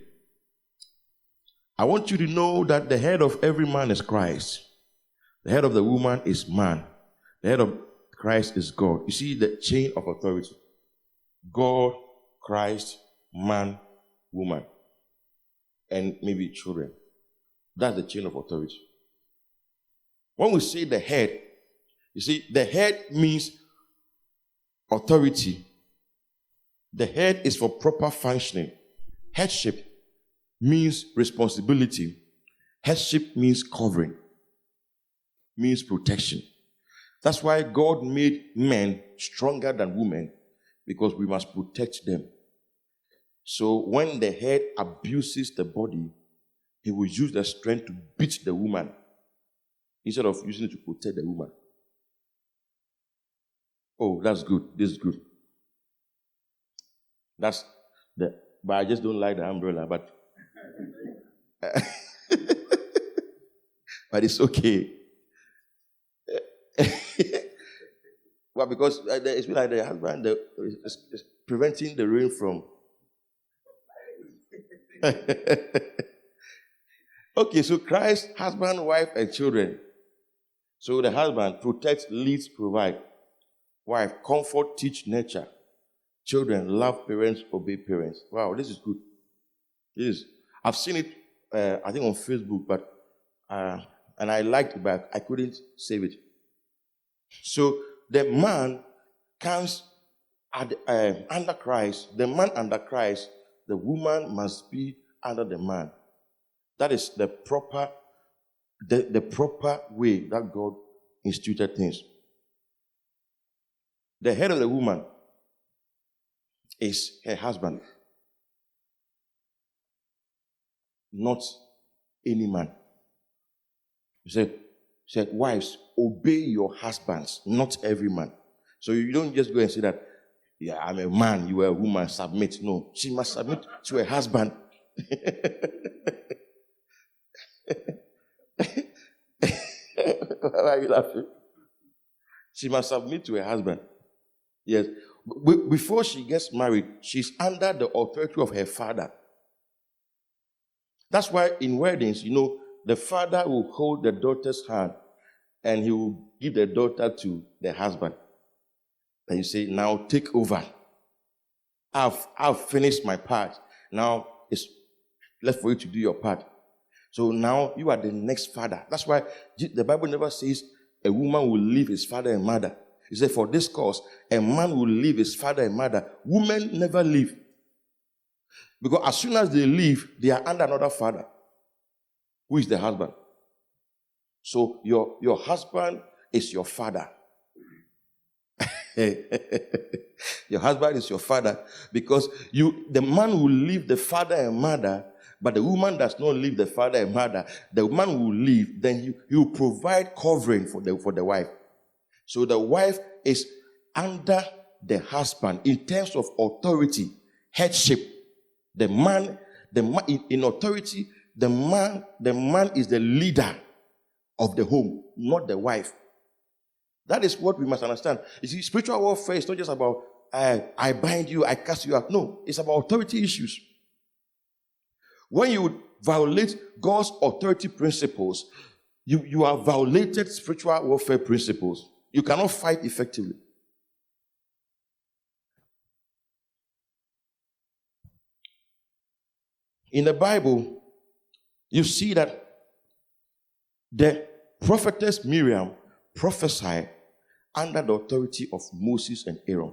I want you to know that the head of every man is Christ. The head of the woman is man. The head of Christ is God. You see the chain of authority. God, Christ, man, woman, and maybe children. That's the chain of authority. When we say the head, you see, the head means authority. The head is for proper functioning. Headship means responsibility. Headship means covering, means protection. That's why God made men stronger than women, because we must protect them. So when the head abuses the body, he will use the strength to beat the woman instead of using it to protect the woman. Oh, that's good. This is good. But I just don't like the umbrella, but but it's okay. Well, because it's been like the husband is preventing the rain from. Okay, so Christ, husband, wife, and children. So the husband protects, leads, provide. Wife, comfort, teach, nurture. Children, love parents, obey parents. Wow, this is good. This is. I've seen it, I think on Facebook, but and I liked it, but I couldn't save it. So the man comes under Christ. The man under Christ. The woman must be under the man. That is the proper way that God instituted things. The head of the woman is her husband, not any man. He said, wives, obey your husbands, not every man. So you don't just go and say that, yeah, I'm a man, you are a woman, submit. No, she must submit to her husband. Why are you laughing? She must submit to her husband. Yes. Before she gets married, she's under the authority of her father. That's why in weddings, the father will hold the daughter's hand and he will give the daughter to the husband. And you say, now take over. I've finished my part. Now it's left for you to do your part. So now you are the next father. That's why the Bible never says a woman will leave his father and mother. It says for this cause, a man will leave his father and mother. Women never leave. Because as soon as they leave, they are under another father, who is the husband. So your husband is your father. Your husband is your father because the man will leave the father and mother, but the woman does not leave the father and mother. The man will leave, then he will provide covering for the wife. So the wife is under the husband in terms of authority, headship. The man in authority, the man is the leader of the home, not the wife. That is what we must understand. You see, spiritual warfare is not just about I bind you, I cast you out. No, it's about authority issues. When you violate God's authority principles, you have violated spiritual warfare principles. You cannot fight effectively. In the Bible, you see that the prophetess Miriam prophesied under the authority of Moses and Aaron.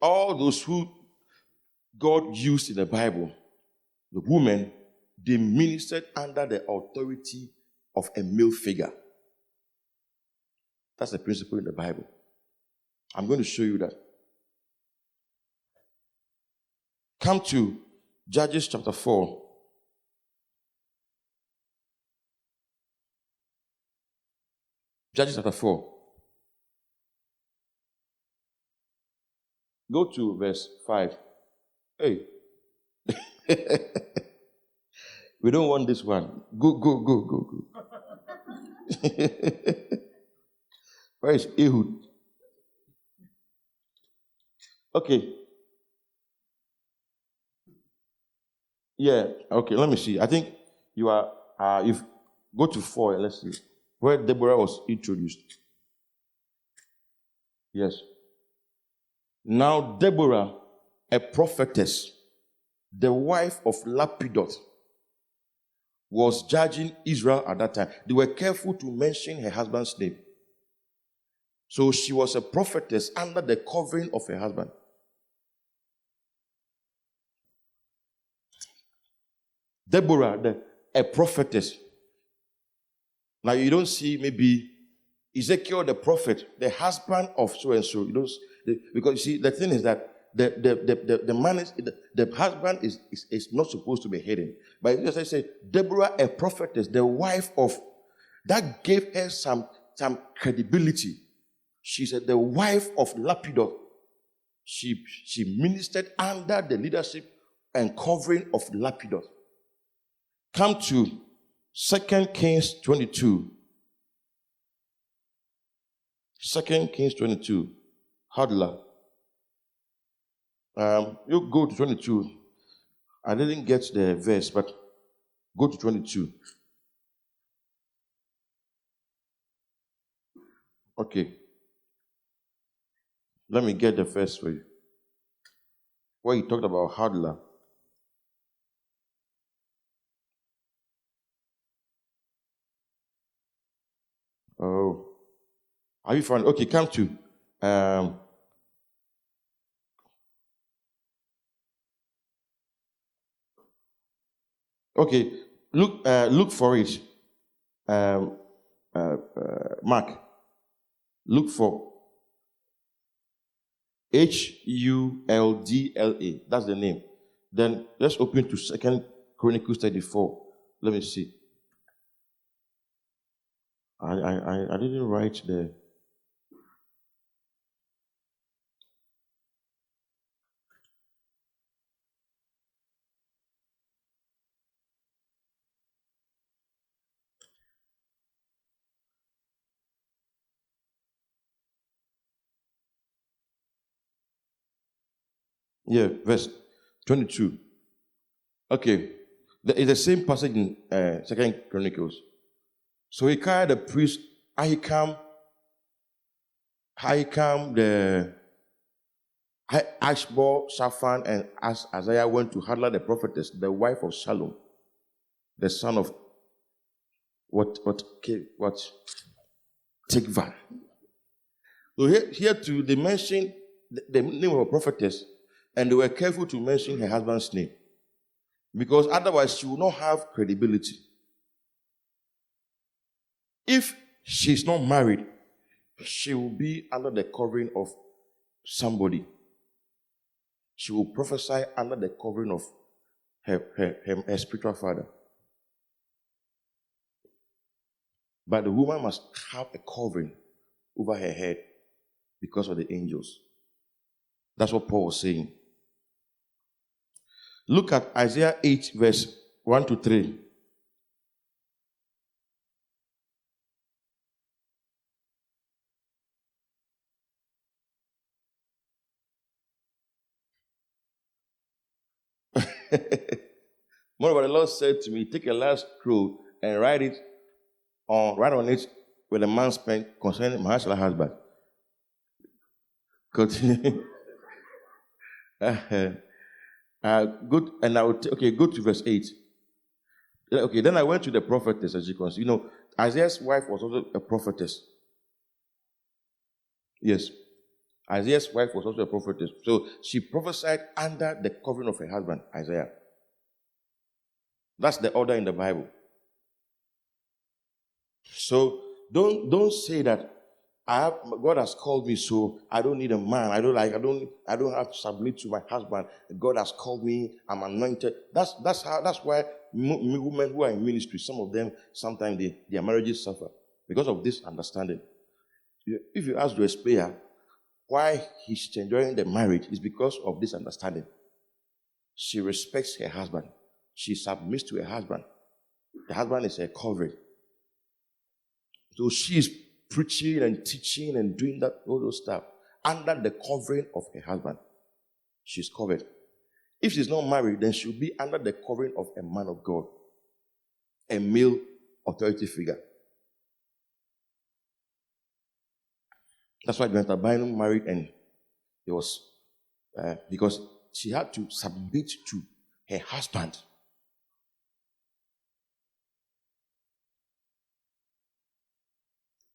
All those who God used in the Bible, the women, they ministered under the authority of a male figure. That's the principle in the Bible. I'm going to show you that. Come to Judges chapter 4. Judges chapter 4. Go to verse 5. Hey. We don't want this one. Go. Where is Ehud? Okay. Yeah, okay, let me see. I think you are, if go to 4, let's see. Where Deborah was introduced. Yes. Now Deborah, a prophetess, the wife of Lapidot, was judging Israel at that time. They were careful to mention her husband's name. So she was a prophetess under the covering of her husband. Deborah, a prophetess. Now you don't see maybe Ezekiel the prophet, the husband of so and so. Because you see, the thing is that the man is the husband is not supposed to be hidden. But as I say, Deborah, a prophetess, the wife of, that gave her some credibility. She said the wife of Lapidot. She ministered under the leadership and covering of Lapidot. Come to 2 Kings 22. 2 Kings 22. Hadla. You go to 22. I didn't get the verse, but go to 22. Okay. Let me get the verse for you. Where he talked about Hadla. Oh. Are you found? Okay, come to. Okay, look for it. Mark. Look for Huldla. That's the name. Then let's open to 2 Chronicles 34. Let me see. I didn't write the. Yeah, verse 22. Okay. It's the same passage in 2 Chronicles. So he carried the priest Ahikam, the Ashbor, Shaphan, and Isaiah went to Hadla the prophetess, the wife of Shalom, the son of Tikva. So here too, they mentioned the name of a prophetess, and they were careful to mention her husband's name, because otherwise she will not have credibility. If she's not married, she will be under the covering of somebody. She will prophesy under the covering of her spiritual father. But the woman must have a covering over her head because of the angels. That's what Paul was saying. Look at Isaiah 8, verse 1 to 3. Moreover, the Lord said to me, take a large scroll and write on it with a man's pen concerning my husband. Continue. Good, and I would go to verse 8. Okay, then I went to the prophetess, as you can see. Isaiah's wife was also a prophetess. Yes. Isaiah's wife was also a prophetess. So she prophesied under the covering of her husband, Isaiah. That's the order in the Bible. So don't say that God has called me, so I don't need a man. I don't have to submit to my husband. God has called me. I'm anointed. That's why women who are in ministry, some of them sometimes their marriages suffer because of this understanding. If you ask Joyce Player why he's enjoying the marriage, is because of this understanding. She respects her husband. She submits to her husband. The husband is her covering. So she is preaching and teaching and doing all those stuff under the covering of her husband. She's covered. If she's not married, then she'll be under the covering of a man of God, a male authority figure. That's why Granta Bynum married, and it was because she had to submit to her husband.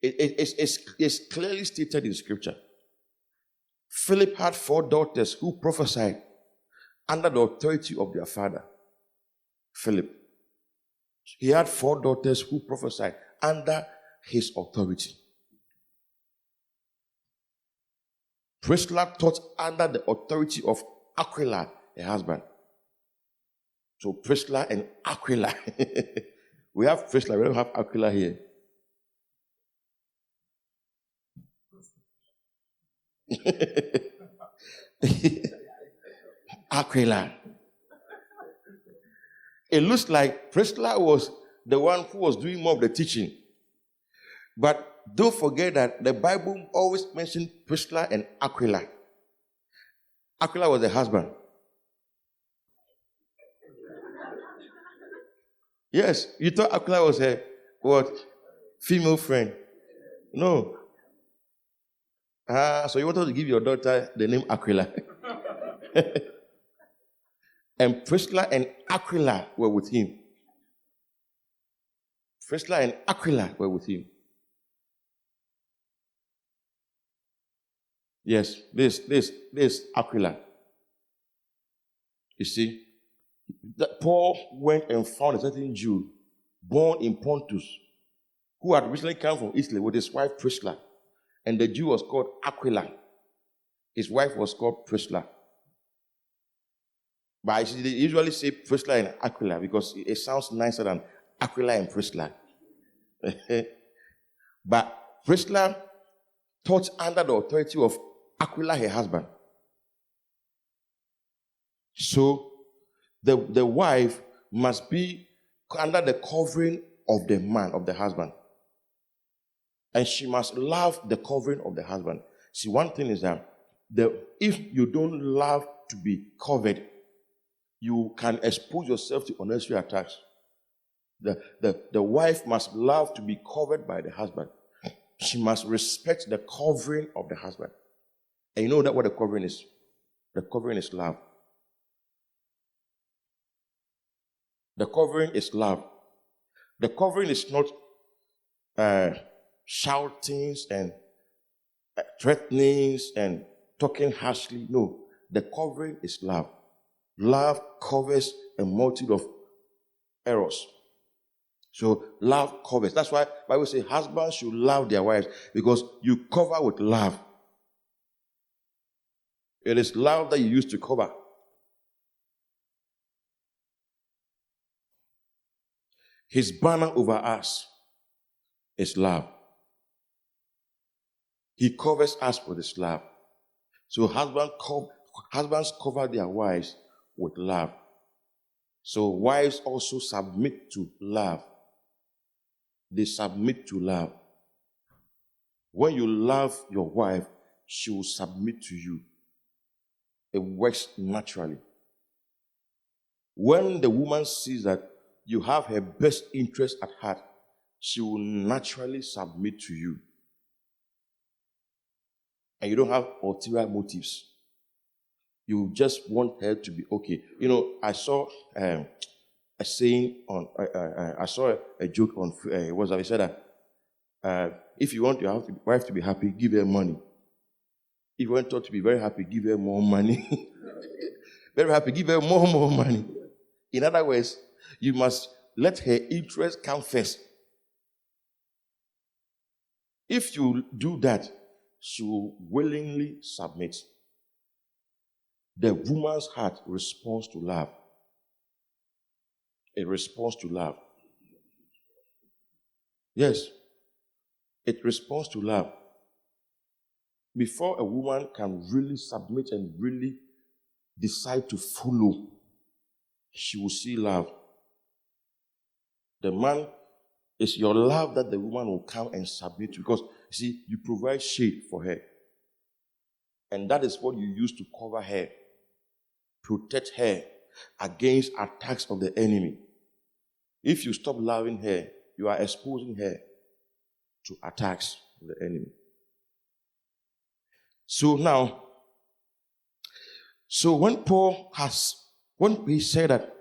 It's clearly stated in Scripture. Philip had 4 daughters who prophesied under the authority of their father. Philip. He had 4 daughters who prophesied under his authority. Priscilla taught under the authority of Aquila, her husband. So Priscilla and Aquila. We have Priscilla, we don't have Aquila here. Aquila. It looks like Priscilla was the one who was doing more of the teaching. But don't forget that the Bible always mentions Priscilla and Aquila. Aquila was the husband. Yes, you thought Aquila was a what? Female friend. No. So you wanted to give your daughter the name Aquila. And Priscilla and Aquila were with him. Priscilla and Aquila were with him. Yes, this Aquila. You see, that Paul went and found a certain Jew born in Pontus who had recently come from Italy with his wife Priscilla. And the Jew was called Aquila. His wife was called Priscilla. But they usually say Priscilla and Aquila because it sounds nicer than Aquila and Priscilla. But Priscilla taught under the authority of Aquila, her husband. So the wife must be under the covering of the man, of the husband. And she must love the covering of the husband. See, one thing is that if you don't love to be covered, you can expose yourself to unnecessary attacks. The wife must love to be covered by the husband. She must respect the covering of the husband. And you know that what the covering is? The covering is love. The covering is love. The covering is not shoutings and threatenings and talking harshly. No, the covering is love. Love covers a multitude of errors. So love covers. That's why the Bible says husbands should love their wives, because you cover with love. It is love that you use to cover. His banner over us is love. He covers us with his love. So husbands cover their wives with love. So wives also submit to love. They submit to love. When you love your wife, she will submit to you. It works naturally. When the woman sees that you have her best interest at heart, she will naturally submit to you. And you don't have ulterior motives. You just want her to be okay. You know, I saw a saying on, I saw a joke on, he said that if you want your wife to be happy, give her money. If you want her to be very happy, give her more money. Very happy, give her more money. In other words, you must let her interest come first. If you do that, she will willingly submit. The woman's heart responds to love. It responds to love. Yes, it responds to love. Before a woman can really submit and really decide to follow, she will see love. The man, is your love that the woman will come and submit to, because, you see, you provide shade for her. And that is what you use to cover her, protect her against attacks of the enemy. If you stop loving her, you are exposing her to attacks of the enemy. So now, when he said that,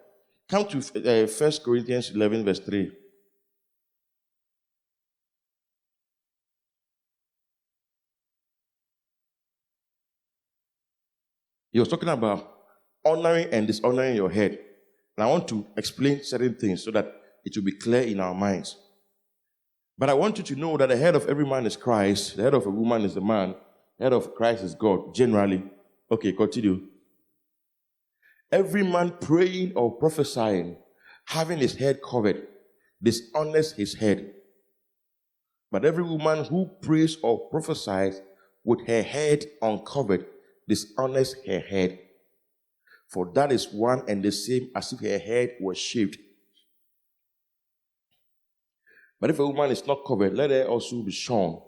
come to 1 Corinthians 11 verse 3. He was talking about honoring and dishonoring your head. And I want to explain certain things so that it will be clear in our minds. But I want you to know that the head of every man is Christ. The head of a woman is the man. The head of Christ is God, generally. Okay, continue. Every man praying or prophesying, having his head covered, dishonors his head. But every woman who prays or prophesies with her head uncovered dishonors her head. For that is one and the same as if her head was shaved. But if a woman is not covered, let her also be shorn.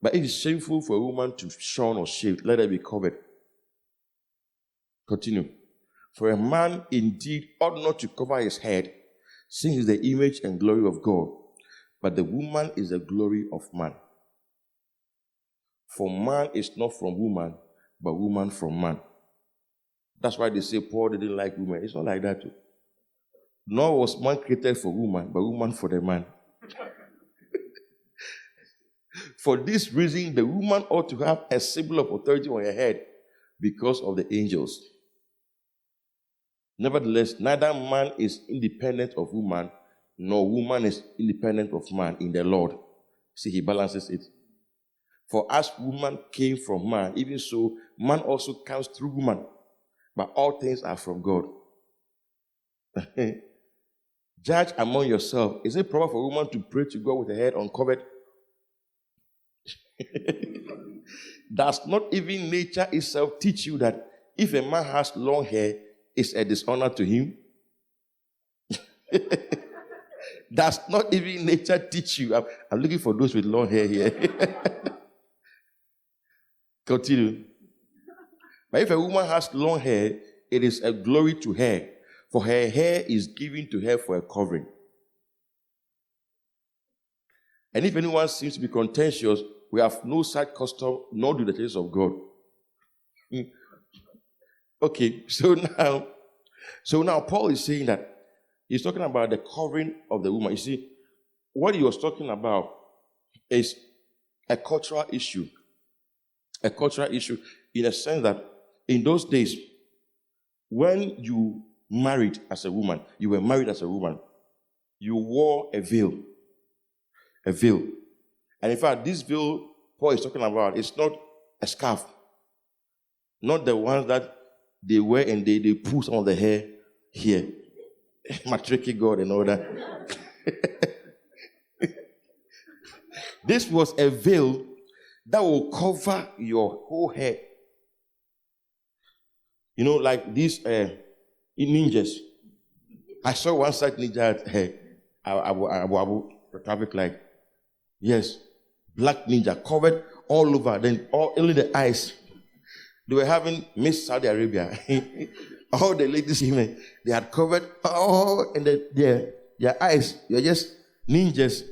But it is shameful for a woman to shorn or shaved, let her be covered. Continue. For a man indeed ought not to cover his head, since he is the image and glory of God. But the woman is the glory of man. For man is not from woman, but woman from man. That's why they say Paul didn't like women. It's not like that too. Nor was man created for woman, but woman for the man. For this reason, the woman ought to have a symbol of authority on her head because of the angels. Nevertheless, neither man is independent of woman, nor woman is independent of man in the Lord. See, he balances it. For as woman came from man, even so, man also comes through woman. But all things are from God. Judge among yourselves. Is it proper for a woman to pray to God with her head uncovered? Does not even nature itself teach you that if a man has long hair, it's a dishonor to him? Does not even nature teach you? I'm looking for those with long hair here. Continue. But if a woman has long hair, it is a glory to her, for her hair is given to her for a covering. And if anyone seems to be contentious, we have no such custom, nor do the churches of God. Okay, so now Paul is saying that he's talking about the covering of the woman. You see, what he was talking about is a cultural issue. A cultural issue in a sense that in those days, when you married as a woman, you were married as a woman, you wore a veil. A veil. And in fact, this veil Paul is talking about is not a scarf. Not the ones that they wear and they pull some of the hair here. Matricky God and all that. This was a veil that will cover your whole head. You know, like these ninjas. I saw one such ninja at traffic light. Yes, black ninja covered all over. Then only the eyes. They were having Miss Saudi Arabia. All the ladies, they had covered all and their eyes. You're just ninjas.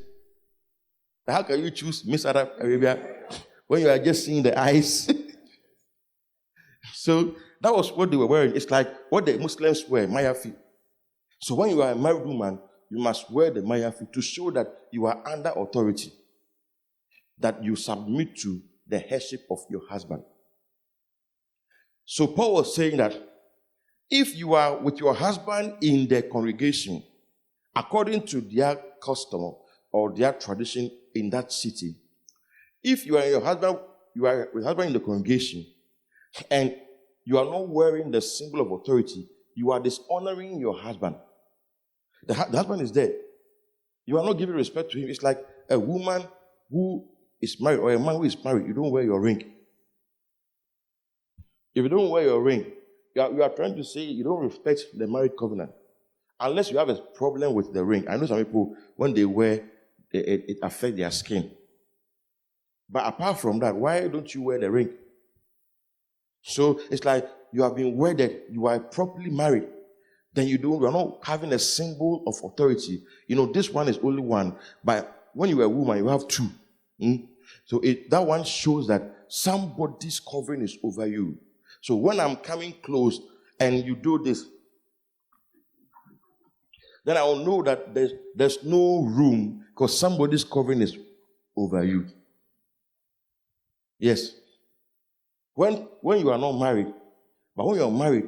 How can you choose Miss Saudi Arabia when you are just seeing the eyes? So that was what they were wearing. It's like what the Muslims wear, mayafi. So when you are a married woman, you must wear the mayafi to show that you are under authority, that you submit to the headship of your husband. So Paul was saying that if you are with your husband in the congregation, according to their custom or their tradition in that city, if you are your husband in the congregation, and you are not wearing the symbol of authority, you are dishonoring your husband. The husband is dead. You are not giving respect to him. It's like a woman who is married or a man who is married. You don't wear your ring. If you don't wear your ring, you are trying to say you don't respect the marriage covenant. Unless you have a problem with the ring. I know some people, when they wear, it affects their skin. But apart from that, why don't you wear the ring? So it's like you have been wedded, you are properly married. Then you are not having a symbol of authority. You know, this one is only one. But when you are a woman, you have two. So that one shows that somebody's covering is over you. So when I'm coming close and you do this, then I will know that there's no room because somebody's covering is over you. Yes. When you are not married, but when you are married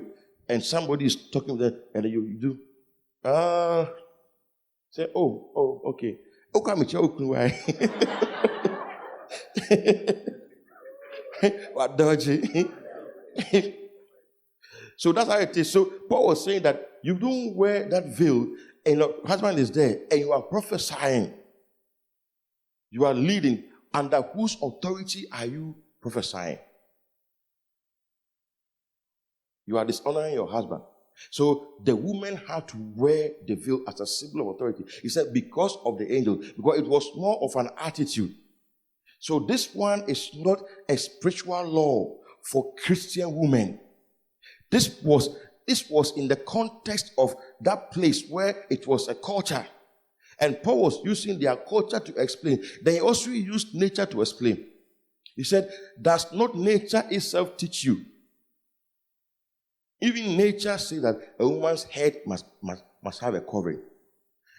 and somebody is talking to them and you do, say, oh, okay. Come what dodgy. So that's how it is. So Paul was saying that you don't wear that veil and your husband is there and you are prophesying. You are leading. Under whose authority are you prophesying? You are dishonoring your husband. So the woman had to wear the veil as a symbol of authority. He said because of the angel, because it was more of an attitude. So this one is not a spiritual law for Christian women. This was in the context of that place where it was a culture. And Paul was using their culture to explain. Then he also used nature to explain. He said, does not nature itself teach you? Even nature says that a woman's head must have a covering.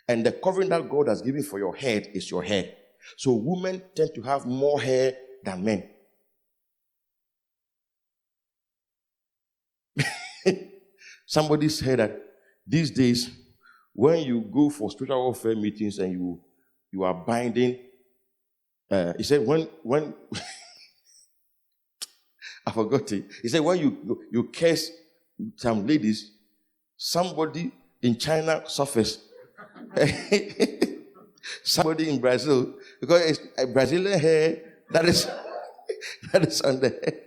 And the covering that God has given for your head is your head. So women tend to have more hair than men. Somebody said that these days, when you go for spiritual warfare meetings and you are binding, he said when I forgot it. He said when you curse some ladies, somebody in China suffers. Somebody in Brazil, because it's a Brazilian hair that is on the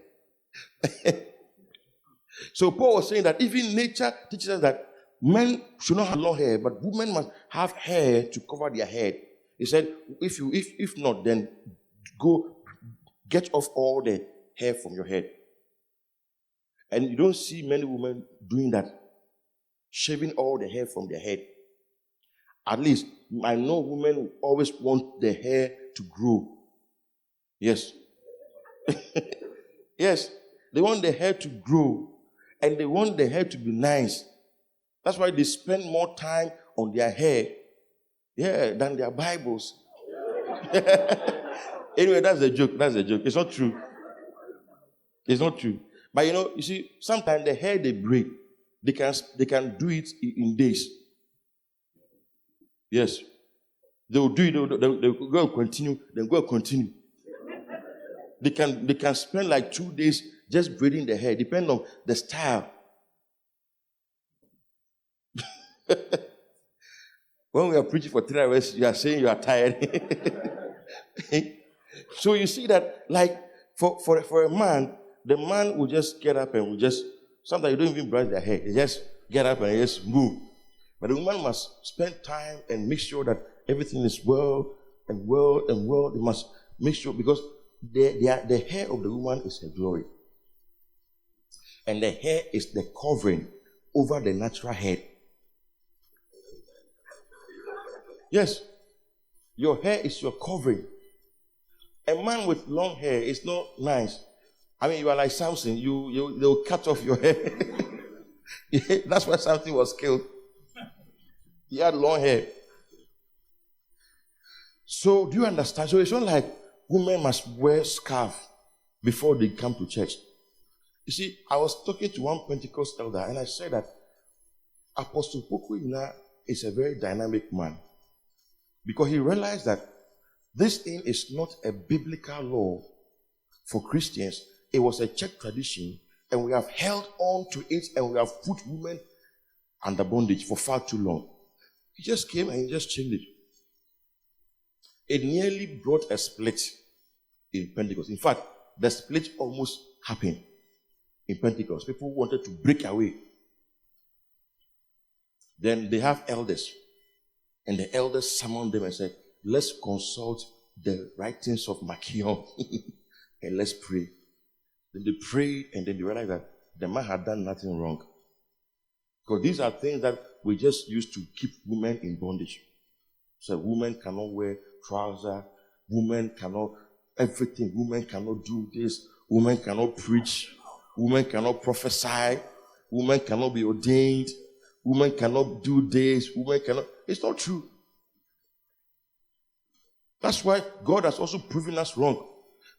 head. So Paul was saying that even nature teaches us that men should not have long hair, but women must have hair to cover their head. He said, if not, then go get off all the hair from your head. And you don't see many women doing that, shaving all the hair from their head. At least, I know women who always want the hair to grow. Yes. Yes. They want the hair to grow. And they want the hair to be nice. That's why they spend more time on their hair, than their Bibles. Anyway, that's a joke. That's a joke. It's not true. It's not true. But you see, sometimes the hair they braid, they can do it in days. Yes. They will do it, they'll go and continue, then go and continue. They can spend like 2 days just braiding the hair, depending on the style. When we are preaching for 3 hours, you are saying you are tired. So you see that, like, for a man, the man will just get up and will just, sometimes you don't even brush their hair. They just get up and just move. But the woman must spend time and make sure that everything is well and well and well. They must make sure, because the hair of the woman is her glory. And the hair is the covering over the natural head. Yes. Your hair is your covering. A man with long hair is not nice. I mean, you are like Samson. They'll cut off your hair. That's why Samson was killed. He had long hair. So, do you understand? So, it's not like women must wear scarf before they come to church. You see, I was talking to one Pentecost elder, and I said that Apostle Pokuina is a very dynamic man, because he realized that this thing is not a biblical law for Christians. It was a church tradition, and we have held on to it, and we have put women under bondage for far too long. He just came and he just changed it. It nearly brought a split in Pentecost. In fact, the split almost happened in Pentecost. People wanted to break away. Then they have elders. And the elders summoned them and said, let's consult the writings of Machion and let's pray. Then they prayed, and then they realized that the man had done nothing wrong. Because these are things that we just use to keep women in bondage. So women cannot wear trousers, women cannot, everything, women cannot do this, women cannot preach, women cannot prophesy, women cannot be ordained, women cannot do this, women cannot. It's not true. That's why God has also proven us wrong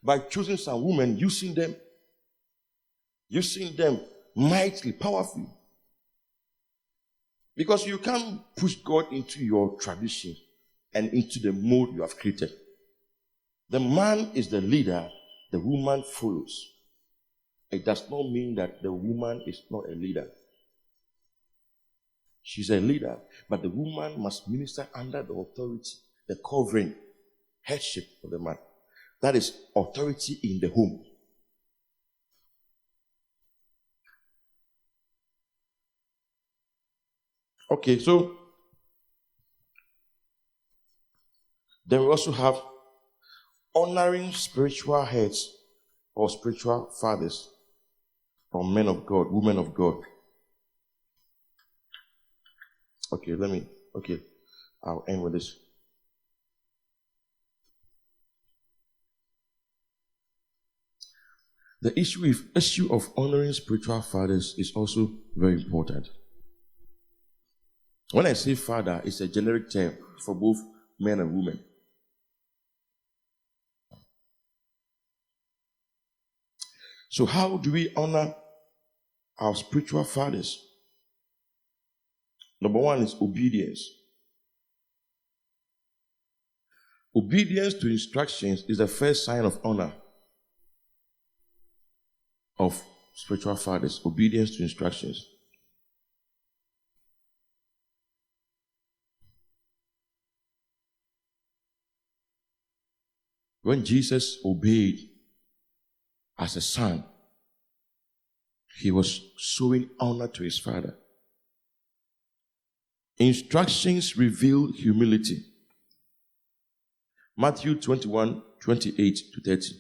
by choosing some women, using them mightily, powerfully. Because you can't push God into your tradition and into the mold you have created. The man is the leader, the woman follows. It does not mean that the woman is not a leader. She's a leader, but the woman must minister under the authority, the covering, headship of the man. That is authority in the home. Okay, so then we also have honoring spiritual heads or spiritual fathers or men of God, women of God. Okay, I'll end with this. The issue of honoring spiritual fathers is also very important. When I say father, it's a generic term for both men and women. So how do we honor our spiritual fathers? Number one is obedience. Obedience to instructions is the first sign of honor of spiritual fathers. Obedience to instructions. When Jesus obeyed as a son, he was showing honor to his father. Instructions reveal humility. Matthew 21, 28 to 30.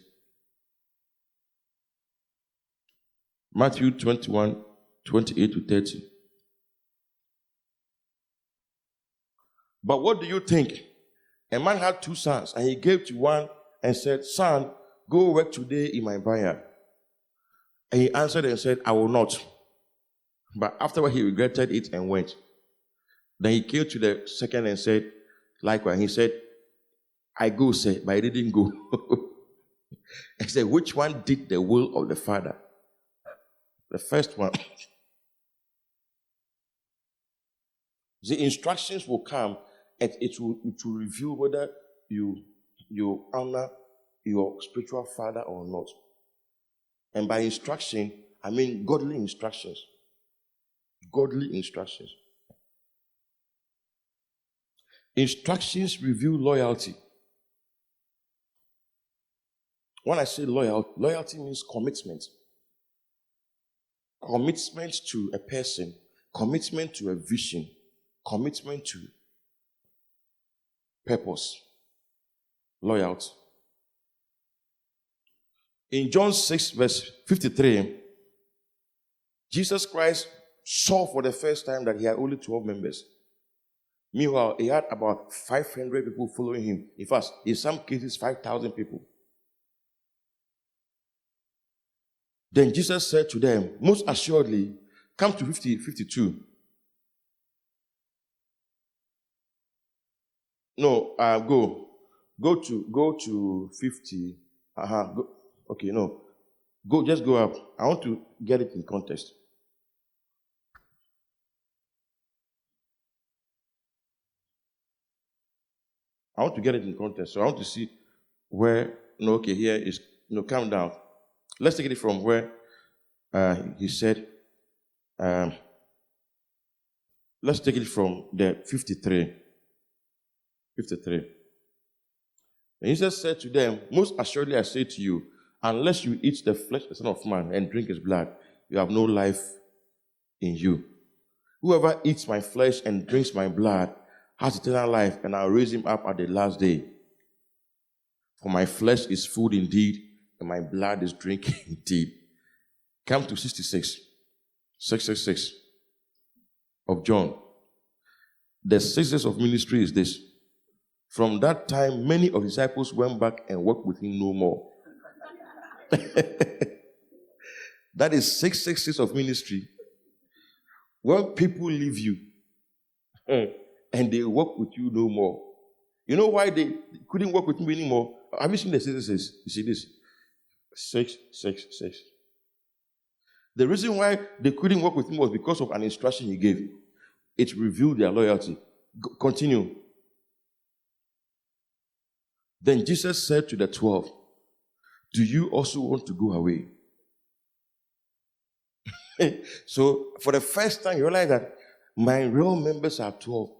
Matthew 21, 28 to 30. But what do you think? A man had 2 sons, and he gave to one and said, "Son, go work today in my vineyard." And he answered and said, "I will not." But afterward he regretted it and went. Then he came to the second and said, likewise. He said, "I go, sir," but I didn't go. He said, "Which one did the will of the Father?" The first one. The instructions will come and it will reveal whether you honor your spiritual father or not. And by instruction, I mean godly instructions. Godly instructions. Instructions reveal loyalty. When I say loyalty means commitment. Commitment to a person, commitment to a vision, commitment to purpose. Loyalty. In John 6, verse 53, Jesus Christ saw for the first time that he had only 12 members. Meanwhile, he had about 500 people following him. In fact, in some cases, 5,000 people. Then Jesus said to them, "Most assuredly, come to 52. No, go to 50. Okay, no. Just go up. I want to get it in context. So I want to see where, here is, calm down. Let's take it from where he said, let's take it from the 53. 53. And Jesus said to them, "Most assuredly I say to you, unless you eat the flesh of the Son of Man and drink his blood, you have no life in you. Whoever eats my flesh and drinks my blood has eternal life, and I'll raise him up at the last day. For my flesh is food indeed, and my blood is drink indeed." Come to 66. 666 of John. The 6 years of ministry is this. From that time, many of the disciples went back and worked with him no more. That is 666 of ministry. When people leave you and they work with you no more. You know why they couldn't work with me anymore? Have you seen the 666? You see this? 666. The reason why they couldn't work with him was because of an instruction he gave. It revealed their loyalty. Continue. Then Jesus said to the 12, "Do you also want to go away?" So, for the first time, you realize that my real members are 12.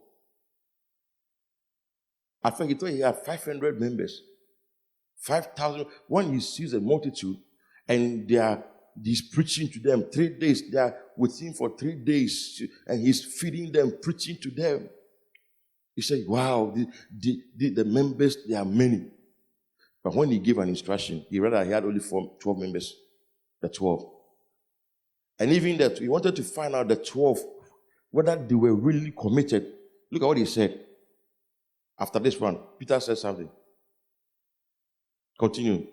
I think he thought he had 500 members. 5,000. When he sees a multitude and they are he's preaching to them 3 days. They are with him for 3 days, and he's feeding them, preaching to them. He said, wow, the members, there are many. But when he gave an instruction, he read that he had only 12 members, the 12. And even that, he wanted to find out the 12, whether they were really committed. Look at what he said. After this one, Peter said something. Continue.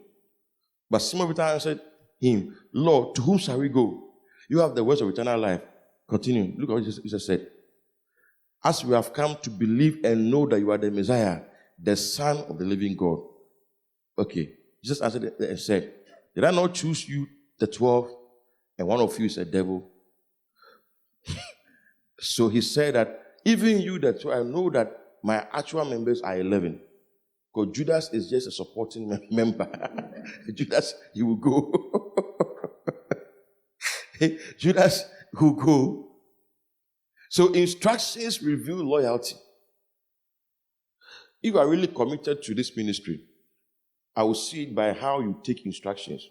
But Simon Peter answered him, Lord, to whom shall we go? You have the words of eternal life. Continue. Look at what Jesus said. As we have come to believe and know that you are the Messiah, the Son of the living God. Okay. Jesus answered and said, did I not choose you, the 12, and one of you is a devil? So he said that even you, the 12, I know that my actual members are 11. Because Judas is just a supporting member. Judas, he will go. Judas will go. So instructions reveal loyalty. If you are really committed to this ministry, I will see it by how you take instructions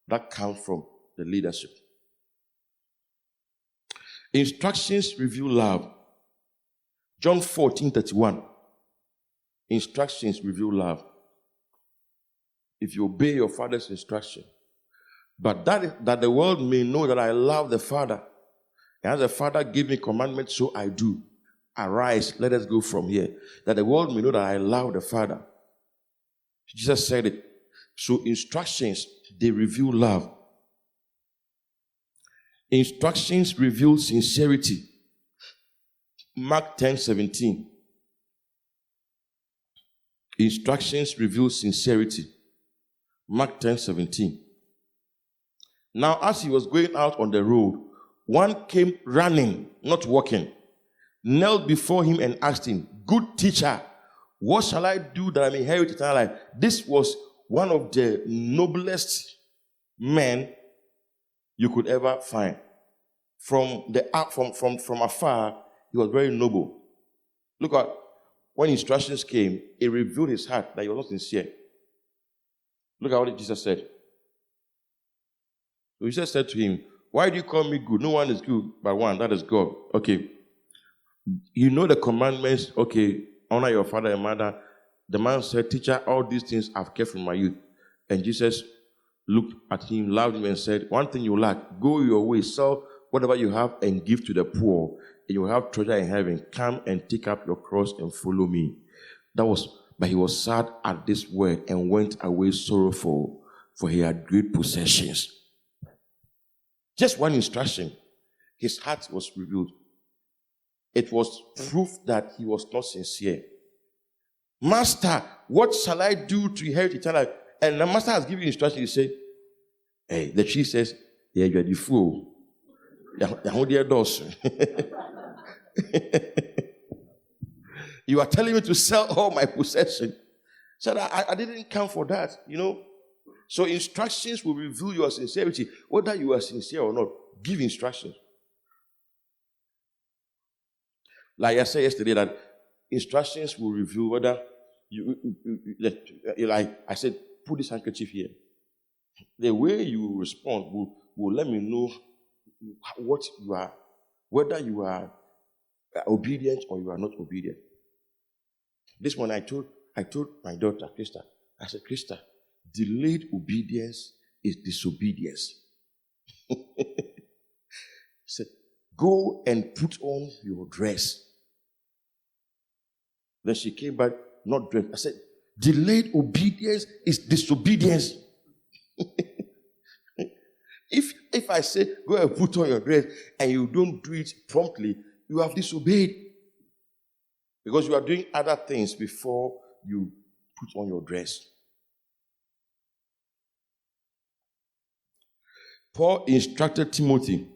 that come from the leadership. Instructions reveal love. John 14:31. Instructions reveal love. If you obey your father's instruction, but that the world may know that I love the Father, and as the Father gave me commandments, so I do. Arise, let us go from here. That the world may know that I love the Father. Jesus said it. So instructions, they reveal love. Instructions reveal sincerity. Mark 10:17. Instructions reveal sincerity. Mark 10:17. Now, as he was going out on the road, one came running, not walking, knelt before him and asked him, Good teacher, what shall I do that I may inherit eternal life? This was one of the noblest men you could ever find. From afar, he was very noble. Look at when instructions came, it revealed his heart that he was not sincere. Look at what Jesus said. So Jesus said to him, Why do you call me good? No one is good but one, that is God. Okay. You know the commandments, okay, honor your father and mother. The man said, Teacher, all these things I've kept from my youth. And Jesus looked at him, loved him, and said, One thing you lack, go your way, sell whatever you have and give to the poor, and you will have treasure in heaven. Come and take up your cross and follow me. But he was sad at this word and went away sorrowful, for he had great possessions. Just one instruction, his heart was revealed. It was proof that he was not sincere. Master, what shall I do to inherit eternal life? And the master has given you instruction. You say, hey, the tree says, yeah, you are the fool. You are telling me to sell all my possession. So I didn't come for that, you know. So instructions will reveal your sincerity. Whether you are sincere or not, give instructions. Like I said yesterday, that instructions will reveal whether like I said, put this handkerchief here. The way you respond will let me know what you are, whether you are obedient or you are not obedient. This one I told my daughter, Krista, I said, Krista, delayed obedience is disobedience. Said, go and put on your dress. Then she came back, not dressed. I said, delayed obedience is disobedience. If I say, go and put on your dress, and you don't do it promptly, you have disobeyed. Because you are doing other things before you put on your dress. Paul instructed Timothy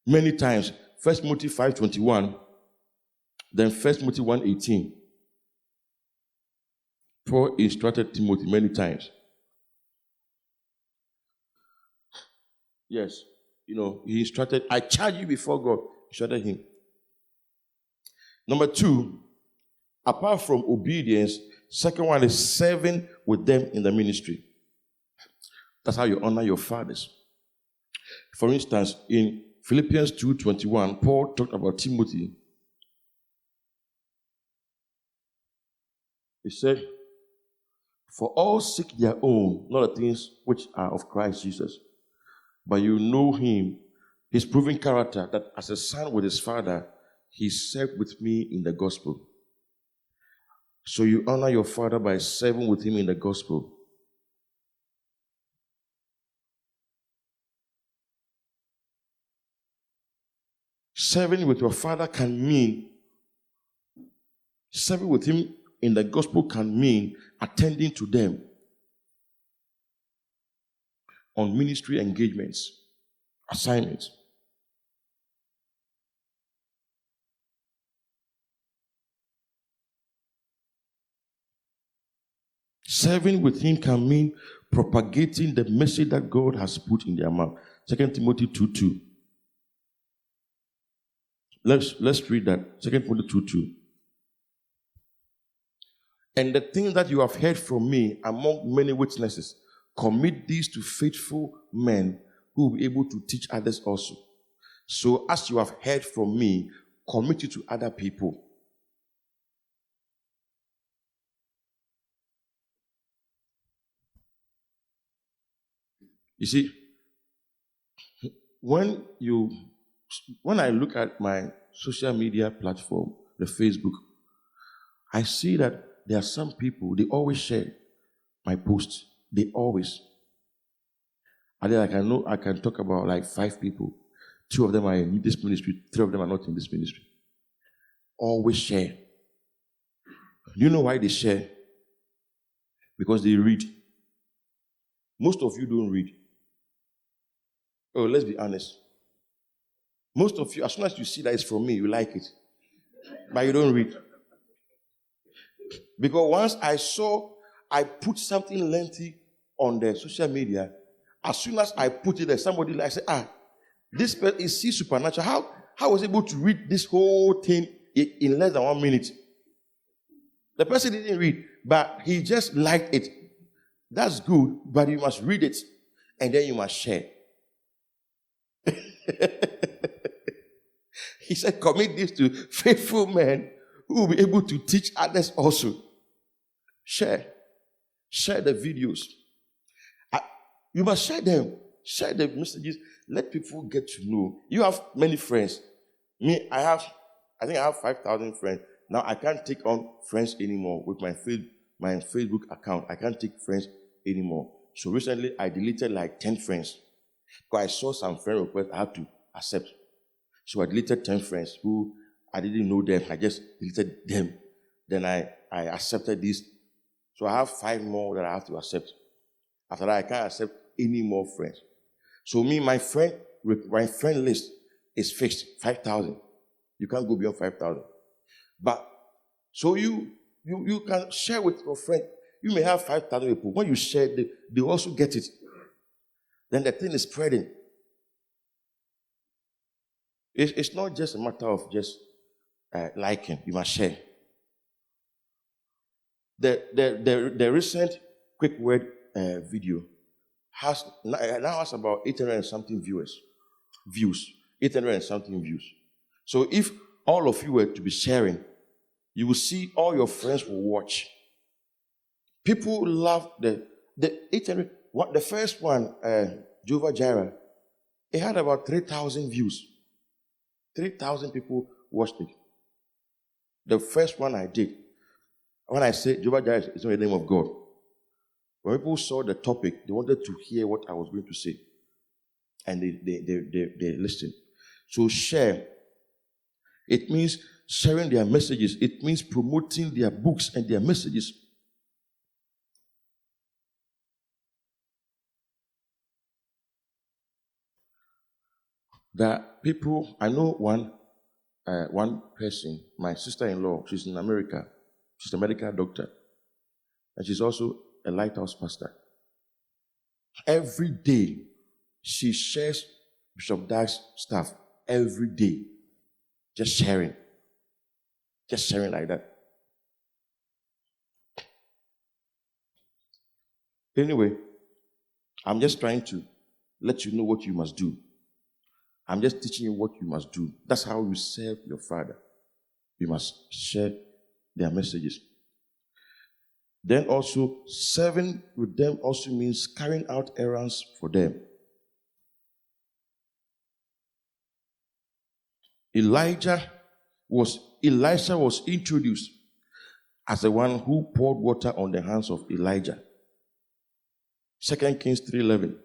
many times. 1 Timothy 5:21, then 1 Timothy 1:18. Paul instructed Timothy many times. Yes, you know, he instructed, I charge you before God. He instructed him. Number 2, apart from obedience, second one is serving with them in the ministry. That's how you honor your fathers. For instance, in Philippians 2:21, Paul talked about Timothy. He said, "For all seek their own, not the things which are of Christ Jesus. But you know him, his proven character, that as a son with his father, he served with me in the gospel." So you honor your father by serving with him in the gospel. Serving with your father can mean, serving with him in the gospel can mean attending to them on ministry engagements, assignments. Serving with him can mean propagating the message that God has put in their mouth. 2 Timothy 2:2. Let's read that. 2 Timothy 2:2. "And the things that you have heard from me among many witnesses, commit these to faithful men who will be able to teach others also." So as you have heard from me, commit it to other people. You see, when I look at my social media platform, the Facebook, I see that there are some people, they always share my posts. They always. And then I can talk about like 5 people. 2 of them are in this ministry, 3 of them are not in this ministry. Always share. You know why they share? Because they read. Most of you don't read. Oh, let's be honest. Most of you, as soon as you see that it's from me, you like it. But you don't read. Because once I put something lengthy on the social media, as soon as I put it there, somebody like say, this person is supernatural. How was he able to read this whole thing in less than 1 minute? The person didn't read, but he just liked it. That's good, but you must read it, and then you must share. He said, commit this to faithful men who will be able to teach others also. Share the videos. You must share them. Share the messages. Let people get to know. You have many friends. Me, I think I have 5,000 friends. Now I can't take on friends anymore with my Facebook account. I can't take friends anymore. So recently I deleted like 10 friends. Because I saw some friend requests I had to accept. So I deleted 10 friends who I didn't know them. I just deleted them. Then I accepted these. So I have 5 more that I have to accept. After that, I can't accept any more friends. So my friend list is fixed, 5,000. You can't go beyond 5,000. But so you can share with your friend. You may have 5,000 people. When you share, they also get it. Then the thing is spreading. It's not just a matter of just liking. You must share. The recent quick word video now has about 800 and something views. 800 and something views. So if all of you were to be sharing, you will see all your friends will watch. People love the 800. The first one, Jehovah Jireh, it had about 3,000 views. 3,000 people watched it. The first one I did, when I said Jehovah Jireh is not the name of God, when people saw the topic, they wanted to hear what I was going to say. And they listened. So share. It means sharing their messages. It means promoting their books and their messages. That people, I know one person, my sister-in-law, she's in America. She's a medical doctor. And she's also a lighthouse pastor. Every day, she shares Bishop Dag's stuff. Every day. Just sharing. Just sharing like that. Anyway, I'm just trying to let you know what you must do. I'm just teaching you what you must do. That's how you serve your father. You must share their messages. Then also, serving with them also means carrying out errands for them. Elisha was introduced as the one who poured water on the hands of Elijah. 2 Kings 3:11.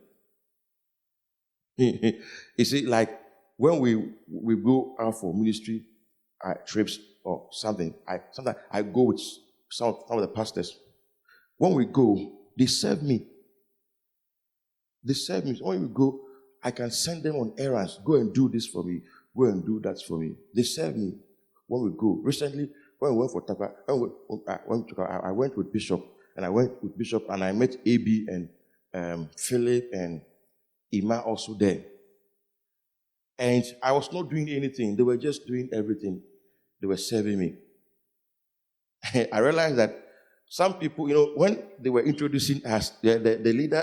You see, like when we go out for ministry trips or something, sometimes I go with some of the pastors. When we go, they serve me. They serve me. When we go, I can send them on errands. Go and do this for me. Go and do that for me. They serve me when we go. Recently, when we went for Taka, I went with Bishop, and I met AB and Philip and Ima also there. And I was not doing anything. They were just doing everything. They were serving me. I realized that some people, when they were introducing us, the leader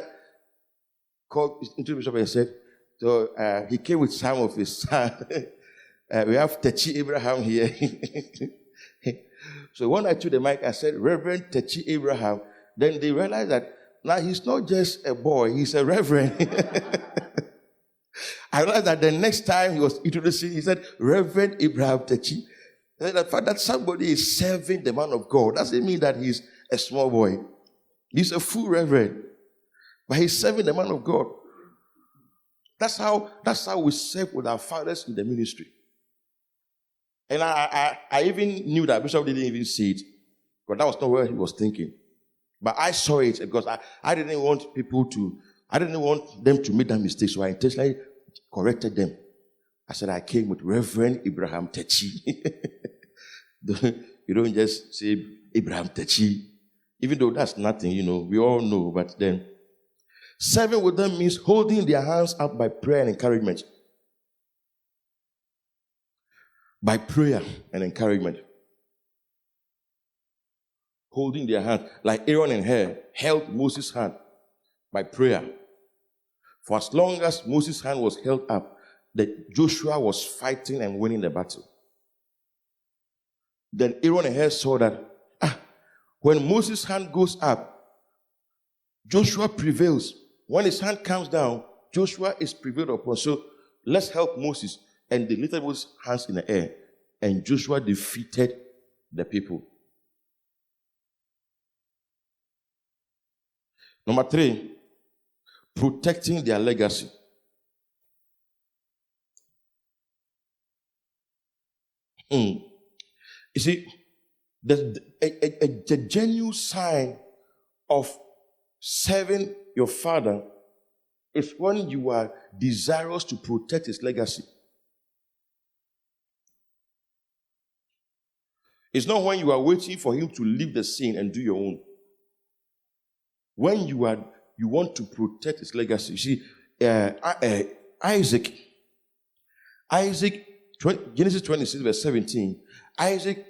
introduced Bishop and said, so he came with some of his son. We have Techi Abraham here. So when I took the mic, I said, Reverend Techi Abraham. Then they realized that now he's not just a boy, he's a reverend. I realized that the next time he was introducing, he said, Reverend Abraham Techi. The fact that somebody is serving the man of God doesn't mean that he's a small boy. He's a full reverend. But he's serving the man of God. That's how we serve with our fathers in the ministry. And I even knew that Bishop didn't even see it, because that was not where he was thinking. But I saw it because I didn't want them to make that mistake, so I intentionally corrected them. I said, I came with Reverend Abraham Techi. You don't just say Abraham Techi, even though that's nothing, we all know. But then, serving with them means holding their hands up by prayer and encouragement. By prayer and encouragement. Holding their hands, like Aaron and Hur held Moses' hand by prayer. For as long as Moses' hand was held up, Joshua was fighting and winning the battle. Then Aaron and Hur saw that when Moses' hand goes up, Joshua prevails. When his hand comes down, Joshua is prevailed upon. So let's help Moses. And they lifted Moses' hands in the air. And Joshua defeated the people. Number 3, protecting their legacy. You see, the genuine sign of serving your father is when you are desirous to protect his legacy. It's not when you are waiting for him to leave the scene and do your own. When you want to protect his legacy. You see, Isaac, Genesis 26, verse 17, Isaac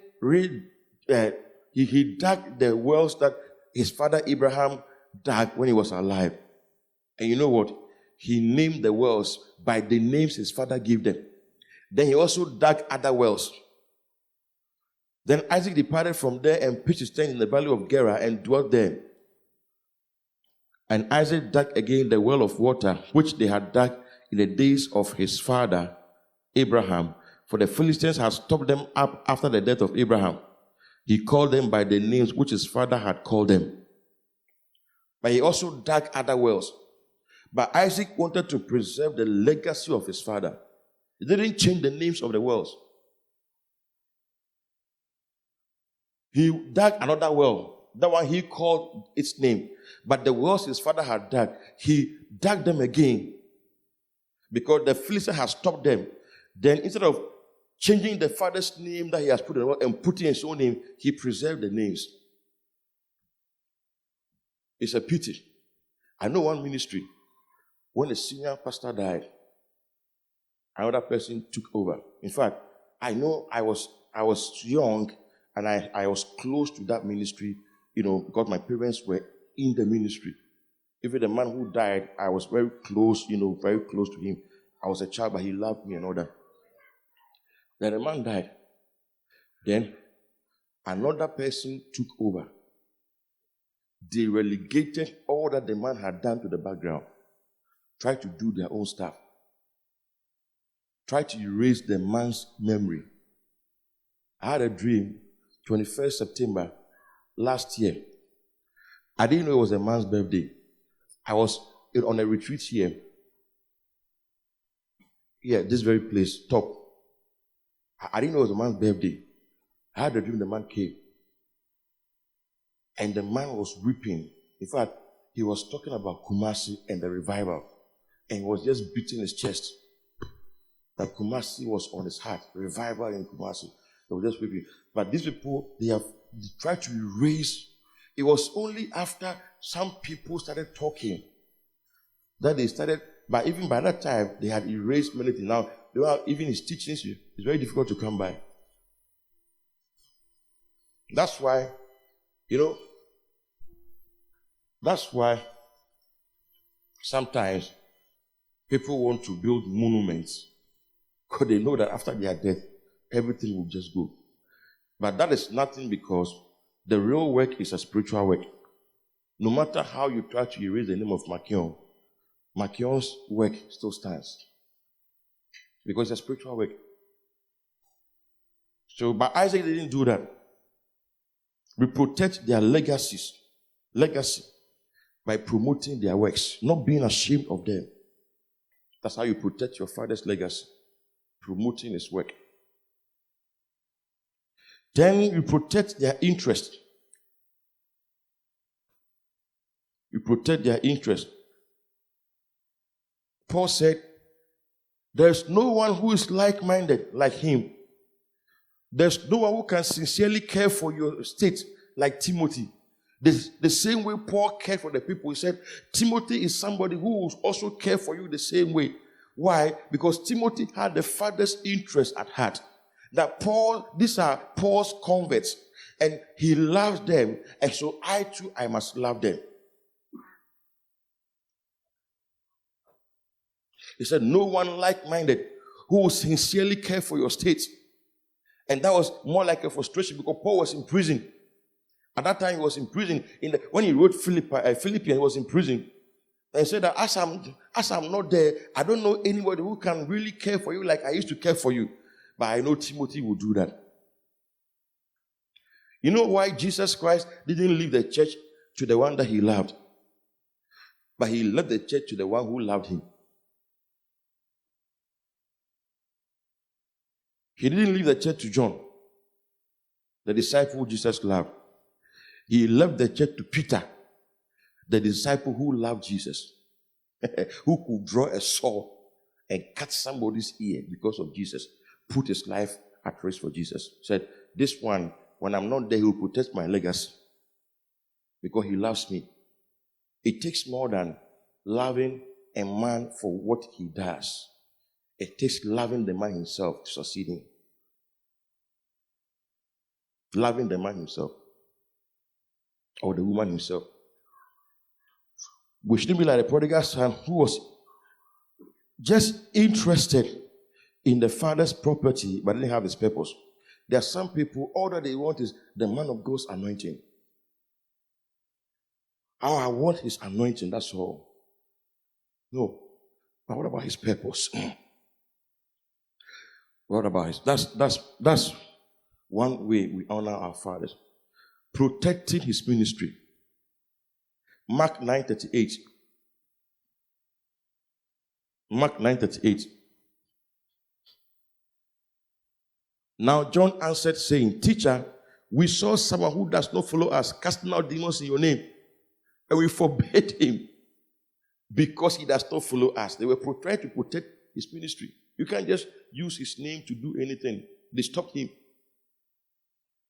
he dug the wells that his father Abraham dug when he was alive. And you know what? He named the wells by the names his father gave them. Then he also dug other wells. Then Isaac departed from there and pitched his tent in the valley of Gerar and dwelt there. And Isaac dug again the well of water, which they had dug in the days of his father Abraham. For the Philistines had stopped them up after the death of Abraham. He called them by the names which his father had called them. But he also dug other wells. But Isaac wanted to preserve the legacy of his father. He didn't change the names of the wells. He dug another well. That one he called its name. But the wells his father had dug, he dug them again. Because the Philistine had stopped them. Then instead of changing the father's name that he has put in the well and putting his own name, he preserved the names. It's a pity. I know one ministry, when a senior pastor died, another person took over. In fact, I know I was young and I was close to that ministry, because my parents were in the ministry. Even the man who died, I was very close, very close to him. I was a child, but he loved me and all that. Then the man died. Then another person took over. They relegated all that the man had done to the background. Tried to do their own stuff. Tried to erase the man's memory. I had a dream, 21st September last year. I didn't know it was a man's birthday. I was on a retreat here. Yeah, this very place, top. I didn't know it was a man's birthday. I had a dream the man came. And the man was weeping. In fact, he was talking about Kumasi and the revival. And he was just beating his chest. That Kumasi was on his heart. Revival in Kumasi. They were just weeping. But these people, they tried to erase. It was only after some people started talking that they started. But even by that time, they had erased many things. Now, even his teachings, it's very difficult to come by. That's why, that's why sometimes people want to build monuments because they know that after their death, everything will just go. But that is nothing, because the real work is a spiritual work. No matter how you try to erase the name of Makion, Makion's work still stands. Because it's a spiritual work. So, but Isaac didn't do that. We protect their legacy by promoting their works, not being ashamed of them. That's how you protect your father's legacy, promoting his work. Then you protect their interest. You protect their interest. Paul said, there's no one who is like-minded like him. There's no one who can sincerely care for your state like Timothy. The same way Paul cared for the people, he said, Timothy is somebody who will also care for you the same way. Why? Because Timothy had the father's interest at heart. That these are Paul's converts, and he loves them, and so I too, I must love them. He said, no one like-minded who will sincerely care for your state. And that was more like a frustration, because Paul was in prison. At that time, he was in prison. When he wrote Philippians, he was in prison. And he said that as I'm not there, I don't know anybody who can really care for you like I used to care for you. But I know Timothy will do that. You know why Jesus Christ didn't leave the church to the one that he loved? But he left the church to the one who loved him. He didn't leave the church to John, the disciple Jesus loved. He left the church to Peter, the disciple who loved Jesus, who could draw a sword and cut somebody's ear because of Jesus, put his life at risk for Jesus. Said, this one, when I'm not there, he will protect my legacy because he loves me. It takes more than loving a man for what he does. It takes loving the man himself to succeed him. Loving the man himself. Or the woman himself. We shouldn't be like the prodigal son who was just interested in the father's property but didn't have his purpose. There are some people, all that they want is the man of God's anointing. Oh, I want his anointing, that's all. No. But what about his purpose? What about his? That's one way we honor our fathers. Protecting his ministry. Mark 9:38. Mark 9:38. Now John answered, saying, Teacher, we saw someone who does not follow us, casting out demons in your name, and we forbade him because he does not follow us. They were trying to protect his ministry. You can't just use his name to do anything. They stopped him.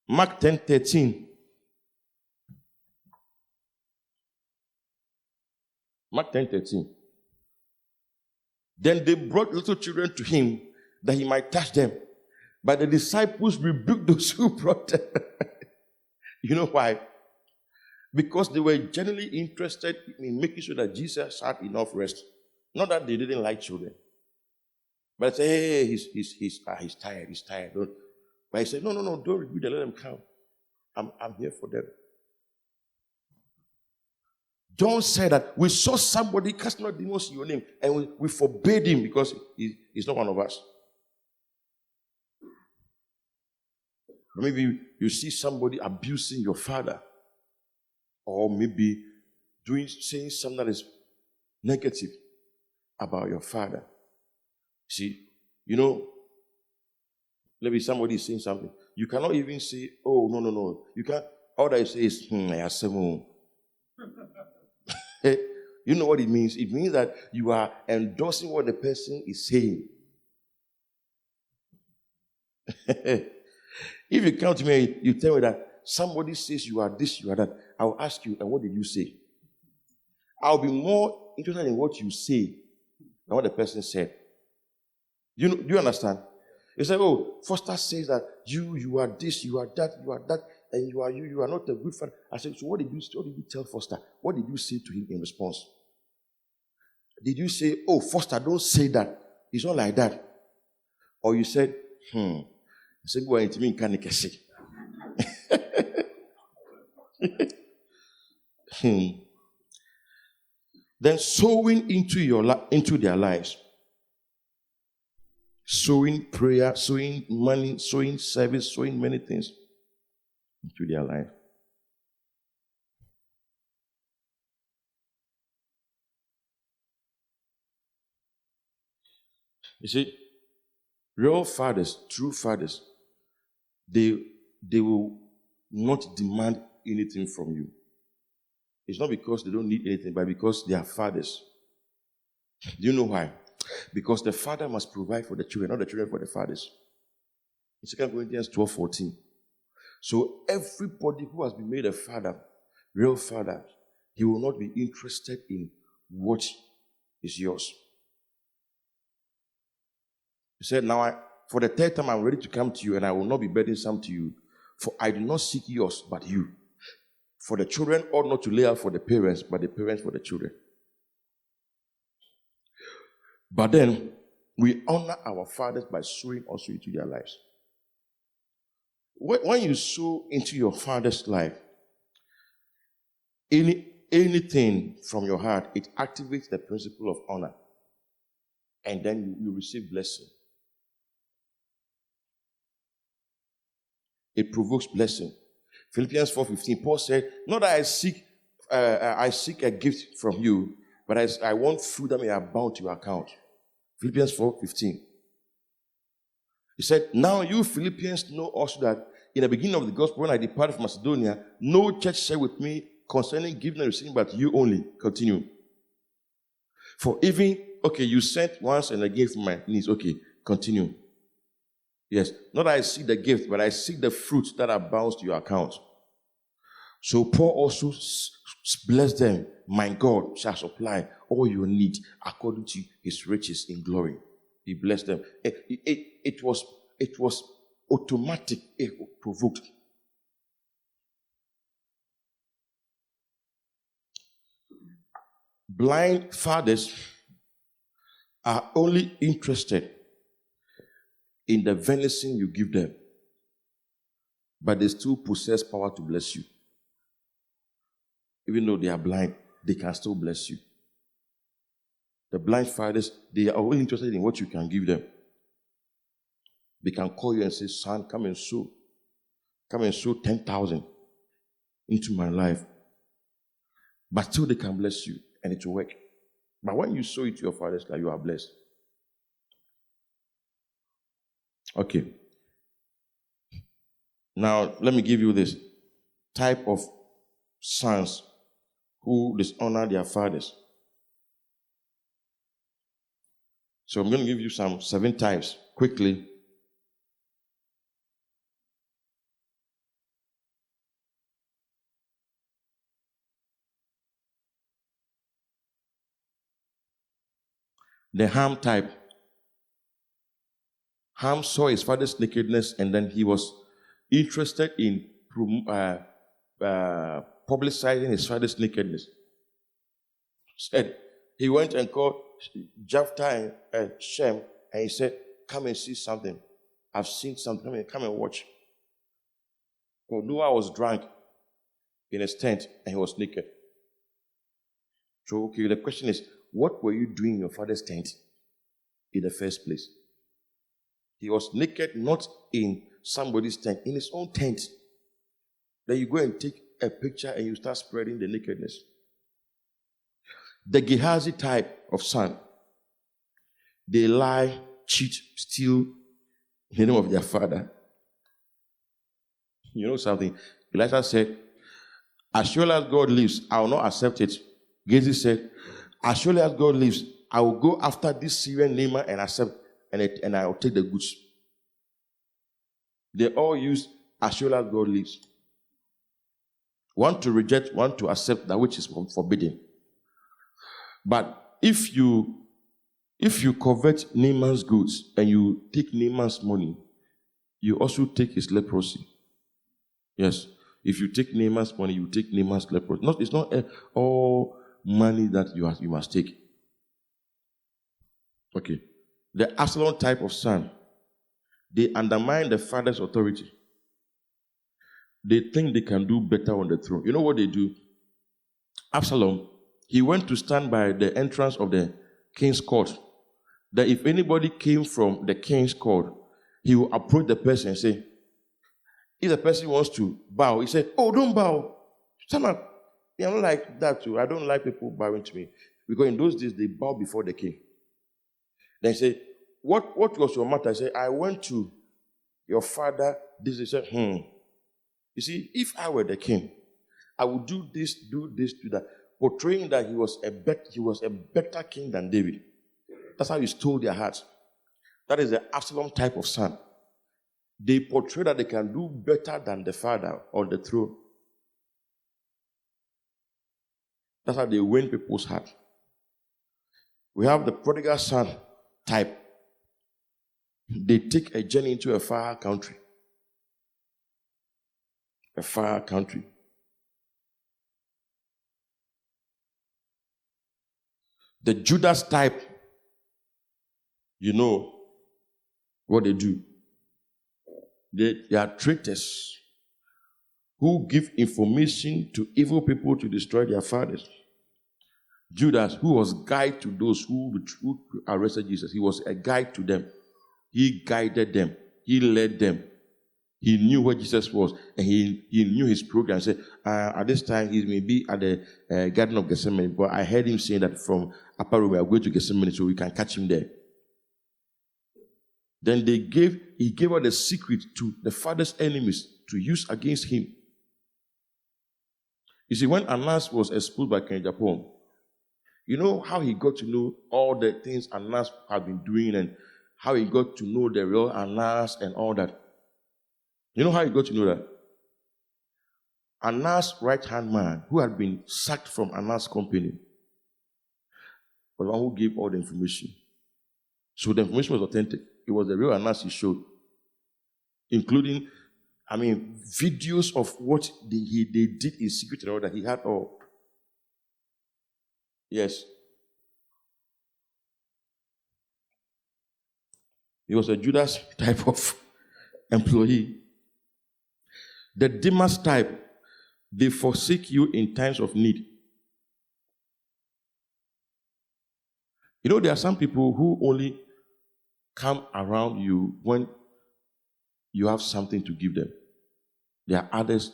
Mark 10:13. Mark 10:13. Then they brought little children to him that he might touch them. But the disciples rebuked those who brought them. You know why? Because they were genuinely interested in making sure that Jesus had enough rest. Not that they didn't like children. But say, hey, he's tired, he's tired. But he said, no, don't rebuke them, let them come. I'm here for them. John said that we saw somebody casting out demons in your name, and we forbade him because he's not one of us. Or maybe you see somebody abusing your father, or maybe saying something that is negative about your father. See, maybe somebody is saying something. You cannot even say, oh, no. You can't. All that you say is, I have seven. You know what it means? It means that you are endorsing what the person is saying. If you come to me, you tell me that somebody says you are this, you are that, I will ask you, and what did you say? I'll be more interested in what you say than what the person said. Do you understand? You say, oh, Foster says that you are this, you are that, and you are not a good friend. I said, so what did you tell Foster? What did you say to him in response? Did you say, oh, Foster, don't say that. It's not like that. Or you said, I said, go into me, can you say? Then sowing into their lives. Sowing prayer, sowing money, sowing service, sowing many things into their life. You see, real fathers, true fathers, they will not demand anything from you. It's not because they don't need anything, but because they are fathers. Do you know why? Because the father must provide for the children, not the children for the fathers. In 2 Corinthians 12:14. So everybody who has been made a father, real father, he will not be interested in what is yours. He said, now for the third time I'm ready to come to you, and I will not be burdensome to you. For I do not seek yours, but you. For the children ought not to lay out for the parents, but the parents for the children. But then, we honor our fathers by sowing also into their lives. When you sow into your father's life, anything from your heart, it activates the principle of honor. And then you receive blessing. It provokes blessing. Philippians 4:15, Paul said, not that I seek a gift from you, but I want fruit that may abound to your account. Philippians 4:15. He said, now you Philippians know also that in the beginning of the gospel, when I departed from Macedonia, no church shared with me concerning giving and receiving, but you only. Continue. For even, you sent once and again from my needs. Okay, continue. Yes, not that I seek the gift, but I seek the fruit that abounds to your account. So Paul also blessed them. My God shall supply all your need according to his riches in glory. He blessed them. It was automatic. It provoked. Blind fathers are only interested in the venison you give them, but they still possess power to bless you. Even though they are blind, they can still bless you. The blind fathers, they are only interested in what you can give them. They can call you and say, son, come and sow 10,000 into my life. But still they can bless you, and it will work. But when you sow it to your father's life, you are blessed. Okay. Now, let me give you this type of sons who dishonor their fathers. So I'm going to give you 7 types quickly. The Ham type. Ham saw his father's nakedness, and then he was interested in publicizing his father's nakedness. Said he went and called Jephthah and Shem, and he said, "Come and see something. I've seen something. Come and watch." So Noah was drunk in his tent, and he was naked. So, okay, the question is, what were you doing in your father's tent in the first place? He was naked, not in somebody's tent, in his own tent. Then you go and take a picture and you start spreading the nakedness. The Gehazi type of son, they lie, cheat, steal in the name of their father. You know something? Elijah said, "As surely as God lives, I will not accept it." Gehazi said, "As surely as God lives, I will go after this Syrian Naaman and accept, and I will take the goods." They all use "as surely as God lives." One to reject, one to accept that which is forbidden. But if you covet Naaman's goods and you take Naaman's money, you also take his leprosy. Yes. If you take Naaman's money, you take Naaman's leprosy. It's not all money that you must take. Okay. The Absalom type of son, they undermine the father's authority. They think they can do better on the throne. You know what they do? Absalom, he went to stand by the entrance of the king's court. That if anybody came from the king's court, he will approach the person and say, if the person wants to bow, he said, "Oh, don't bow. Stand up." I don't like that too. I don't like people bowing to me. Because in those days, they bow before the king. Then he said, what was your matter? I said, "I went to your father." He said, You see, if I were the king, I would do this, do that, portraying that he was a better king than David. That's how he stole their hearts. That is the Absalom type of son. They portray that they can do better than the father on the throne. That's how they win people's heart. We have the prodigal son type. They take a journey into a far country. A far country. The Judas type, you know what they do. They are traitors who give information to evil people to destroy their fathers. Judas, who was guide to those who arrested Jesus, he was a guide to them. He guided them. He led them. He knew where Jesus was, and he knew his program. He said, at this time, he may be at the Garden of Gethsemane, but I heard him saying that from Upper Room, we are going to Gethsemane so we can catch him there. Then he gave out the secret to the father's enemies to use against him. You see, when Annas was exposed by King Japan, you know how he got to know all the things Annas had been doing and how he got to know the real Annas and all that. You know how he got to know that? Annas' right-hand man, who had been sacked from Annas' company, was the one who gave all the information. So the information was authentic. It was the real Annas he showed, including, videos of what they did in secret and all that. He had all. Yes. He was a Judas type of employee. The Demas type, they forsake you in times of need. You know, there are some people who only come around you when you have something to give them. There are others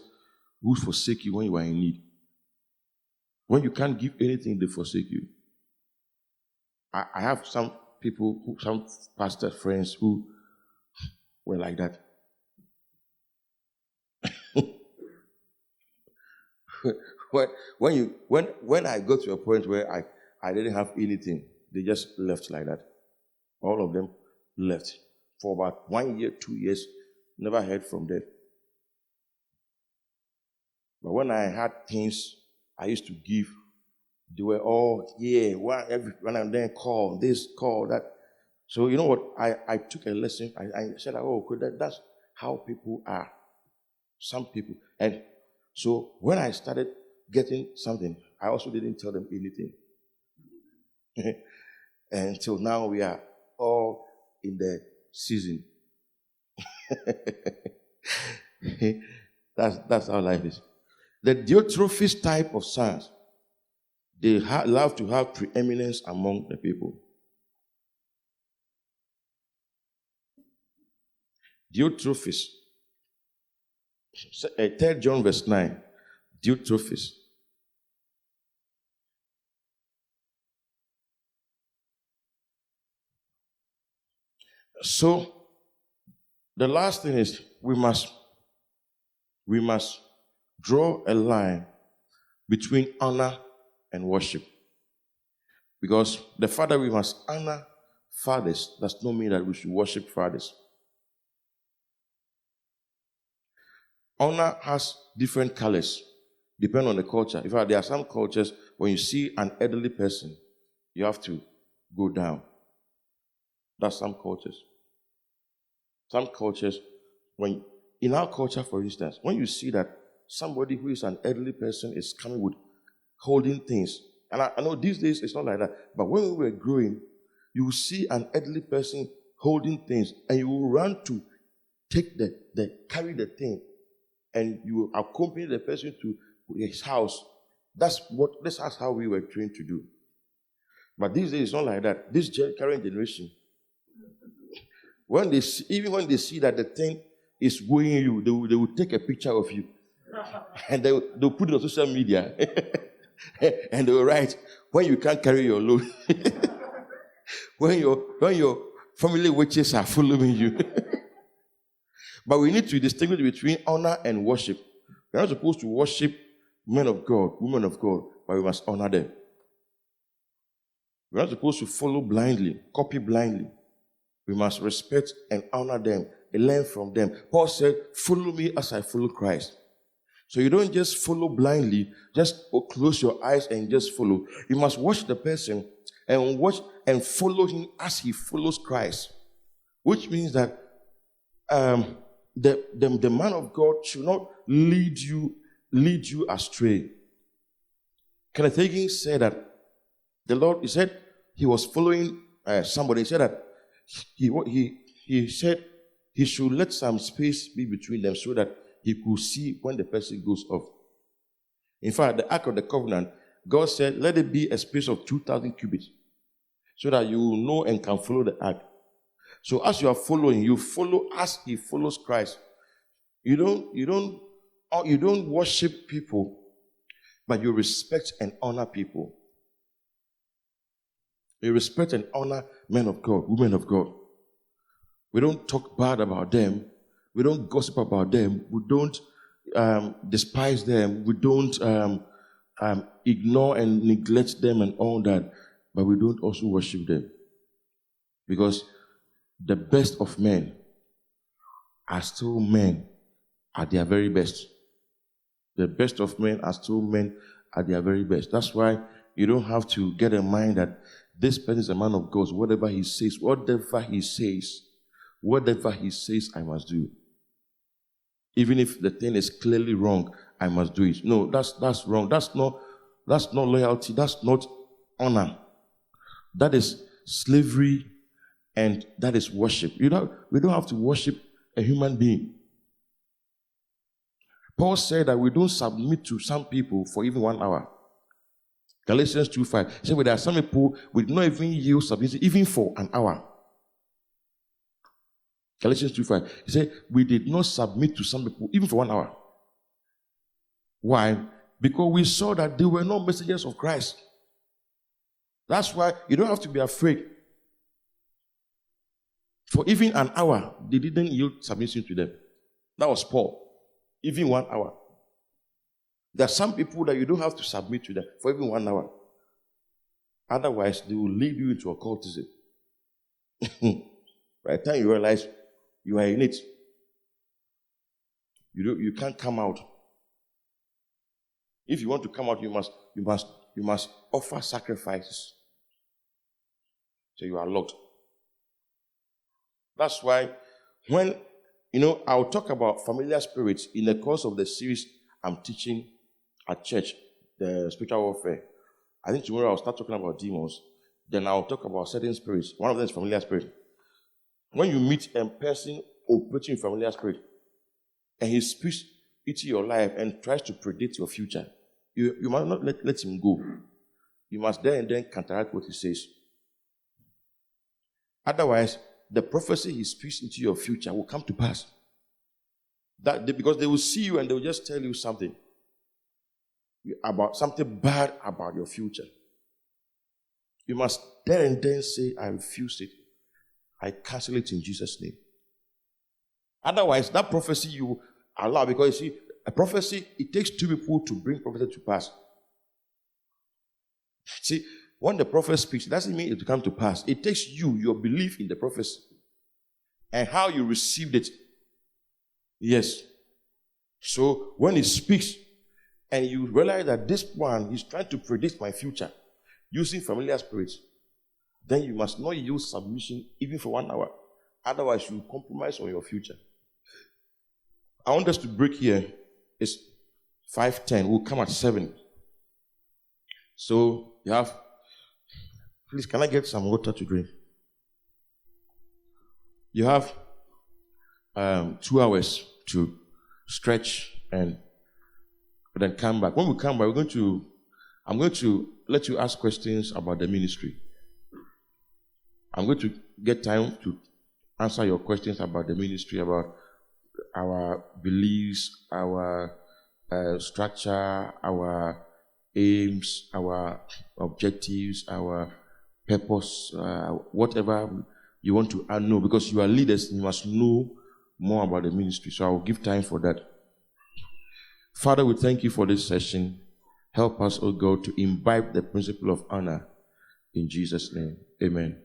who forsake you when you are in need. When you can't give anything, they forsake you. I have some people, some pastor friends who were like that. When I got to a point where I didn't have anything, they just left like that. All of them left. For about 1 year, 2 years, never heard from them. But when I had things I used to give, they were all, when I'm then call, this, call, that. So you know what? I took a lesson. I said, that's how people are. Some people. And so when I started getting something, I also didn't tell them anything. Until now, we are all in the season. That's how life is. The Diotrophist type of sons, they love to have preeminence among the people. Diotrophist. 3 John verse 9. Diotrophist. So, the last thing is we must draw a line between honor and worship. Because the fact that we must honor fathers does not mean that we should worship fathers. Honor has different colors, depending on the culture. In fact, there are some cultures, when you see an elderly person, you have to go down. That's some cultures. Some cultures, in our culture, for instance, when you see that somebody who is an elderly person is coming with holding things, and I know these days it's not like that, but when we were growing, you will see an elderly person holding things, and you will run to take carry the thing, and you will accompany the person to his house. That's how we were trained to do. But these days it's not like that. This current generation, when they see that the thing is weighing you, they will take a picture of you, and they'll put it on social media, and they will write, when you can't carry your load, when your family witches are following you. But we need to distinguish between honor and worship. We're not supposed to worship men of God, women of God, but we must honor them. We're not supposed to follow blindly, copy blindly. We must respect and honor them and learn from them. Paul said, follow me as I follow Christ. So you don't just follow blindly, just close your eyes and just follow. You must watch the person and watch and follow him as he follows Christ. Which means that the man of God should not lead you astray. Kenneth Hagin said that the Lord, he said he was following somebody. He said that he said he should let some space be between them so that he could see when the person goes off. In fact, the Ark of the Covenant, God said, let it be a space of 2,000 cubits so that you will know and can follow the Ark. So as you are following, you follow as he follows Christ. You don't worship people, but you respect and honor people. You respect and honor men of God, women of God. We don't talk bad about them. We don't gossip about them. We don't despise them. We don't ignore and neglect them and all that. But we don't also worship them. Because the best of men are still men at their very best. The best of men are still men at their very best. That's why you don't have to get in mind that this person is a man of God. Whatever he says, I must do. Even if the thing is clearly wrong, I must do it. No, that's wrong. That's not loyalty. That's not honor. That is slavery, and that is worship. We don't have to worship a human being. Paul said that we don't submit to some people for even 1 hour. Galatians 2:5. He said, well, there are some people we do not even yield submission even for an hour. Galatians 2:5. He said, we did not submit to some people even for 1 hour. Why? Because we saw that they were not messengers of Christ. That's why you don't have to be afraid. For even an hour, they didn't yield submission to them. That was Paul. Even 1 hour. There are some people that you don't have to submit to them for even 1 hour. Otherwise, they will lead you into occultism. By the time you realize you are in it, you can't come out. If you want to come out, you must offer sacrifices. So you are locked. That's why when I'll talk about familiar spirits in the course of the series I'm teaching at church the spiritual warfare. I think tomorrow I'll start talking about demons. Then I'll talk about certain spirits. One of them is familiar spirit. When you meet a person operating in familiar spirit, and he speaks into your life and tries to predict your future, you must not let him go. You must then and then counteract what he says. Otherwise, the prophecy he speaks into your future will come to pass. Because they will see you and they will just tell you something about something bad about your future. You must then and then say, I refuse it. I cancel it in Jesus' name. Otherwise, that prophecy you allow, because you see, a prophecy, it takes two people to bring prophecy to pass. See, when the prophet speaks, it doesn't mean it will come to pass. It takes you, your belief in the prophecy, and how you received it. Yes. So when he speaks, and you realize that this one, he's trying to predict my future using familiar spirits, then you must not use submission even for 1 hour. Otherwise, you compromise on your future. I want us to break here. It's 5:10. We'll come at 7. So you have, please, can I get some water to drink? You have 2 hours to stretch and then come back. When we come back, I'm going to let you ask questions about the ministry. I'm going to get time to answer your questions about the ministry, about our beliefs, our structure, our aims, our objectives, our purpose, whatever you want to know, because you are leaders, you must know more about the ministry. So I will give time for that. Father, we thank you for this session. Help us, O God, to imbibe the principle of honor in Jesus' name. Amen.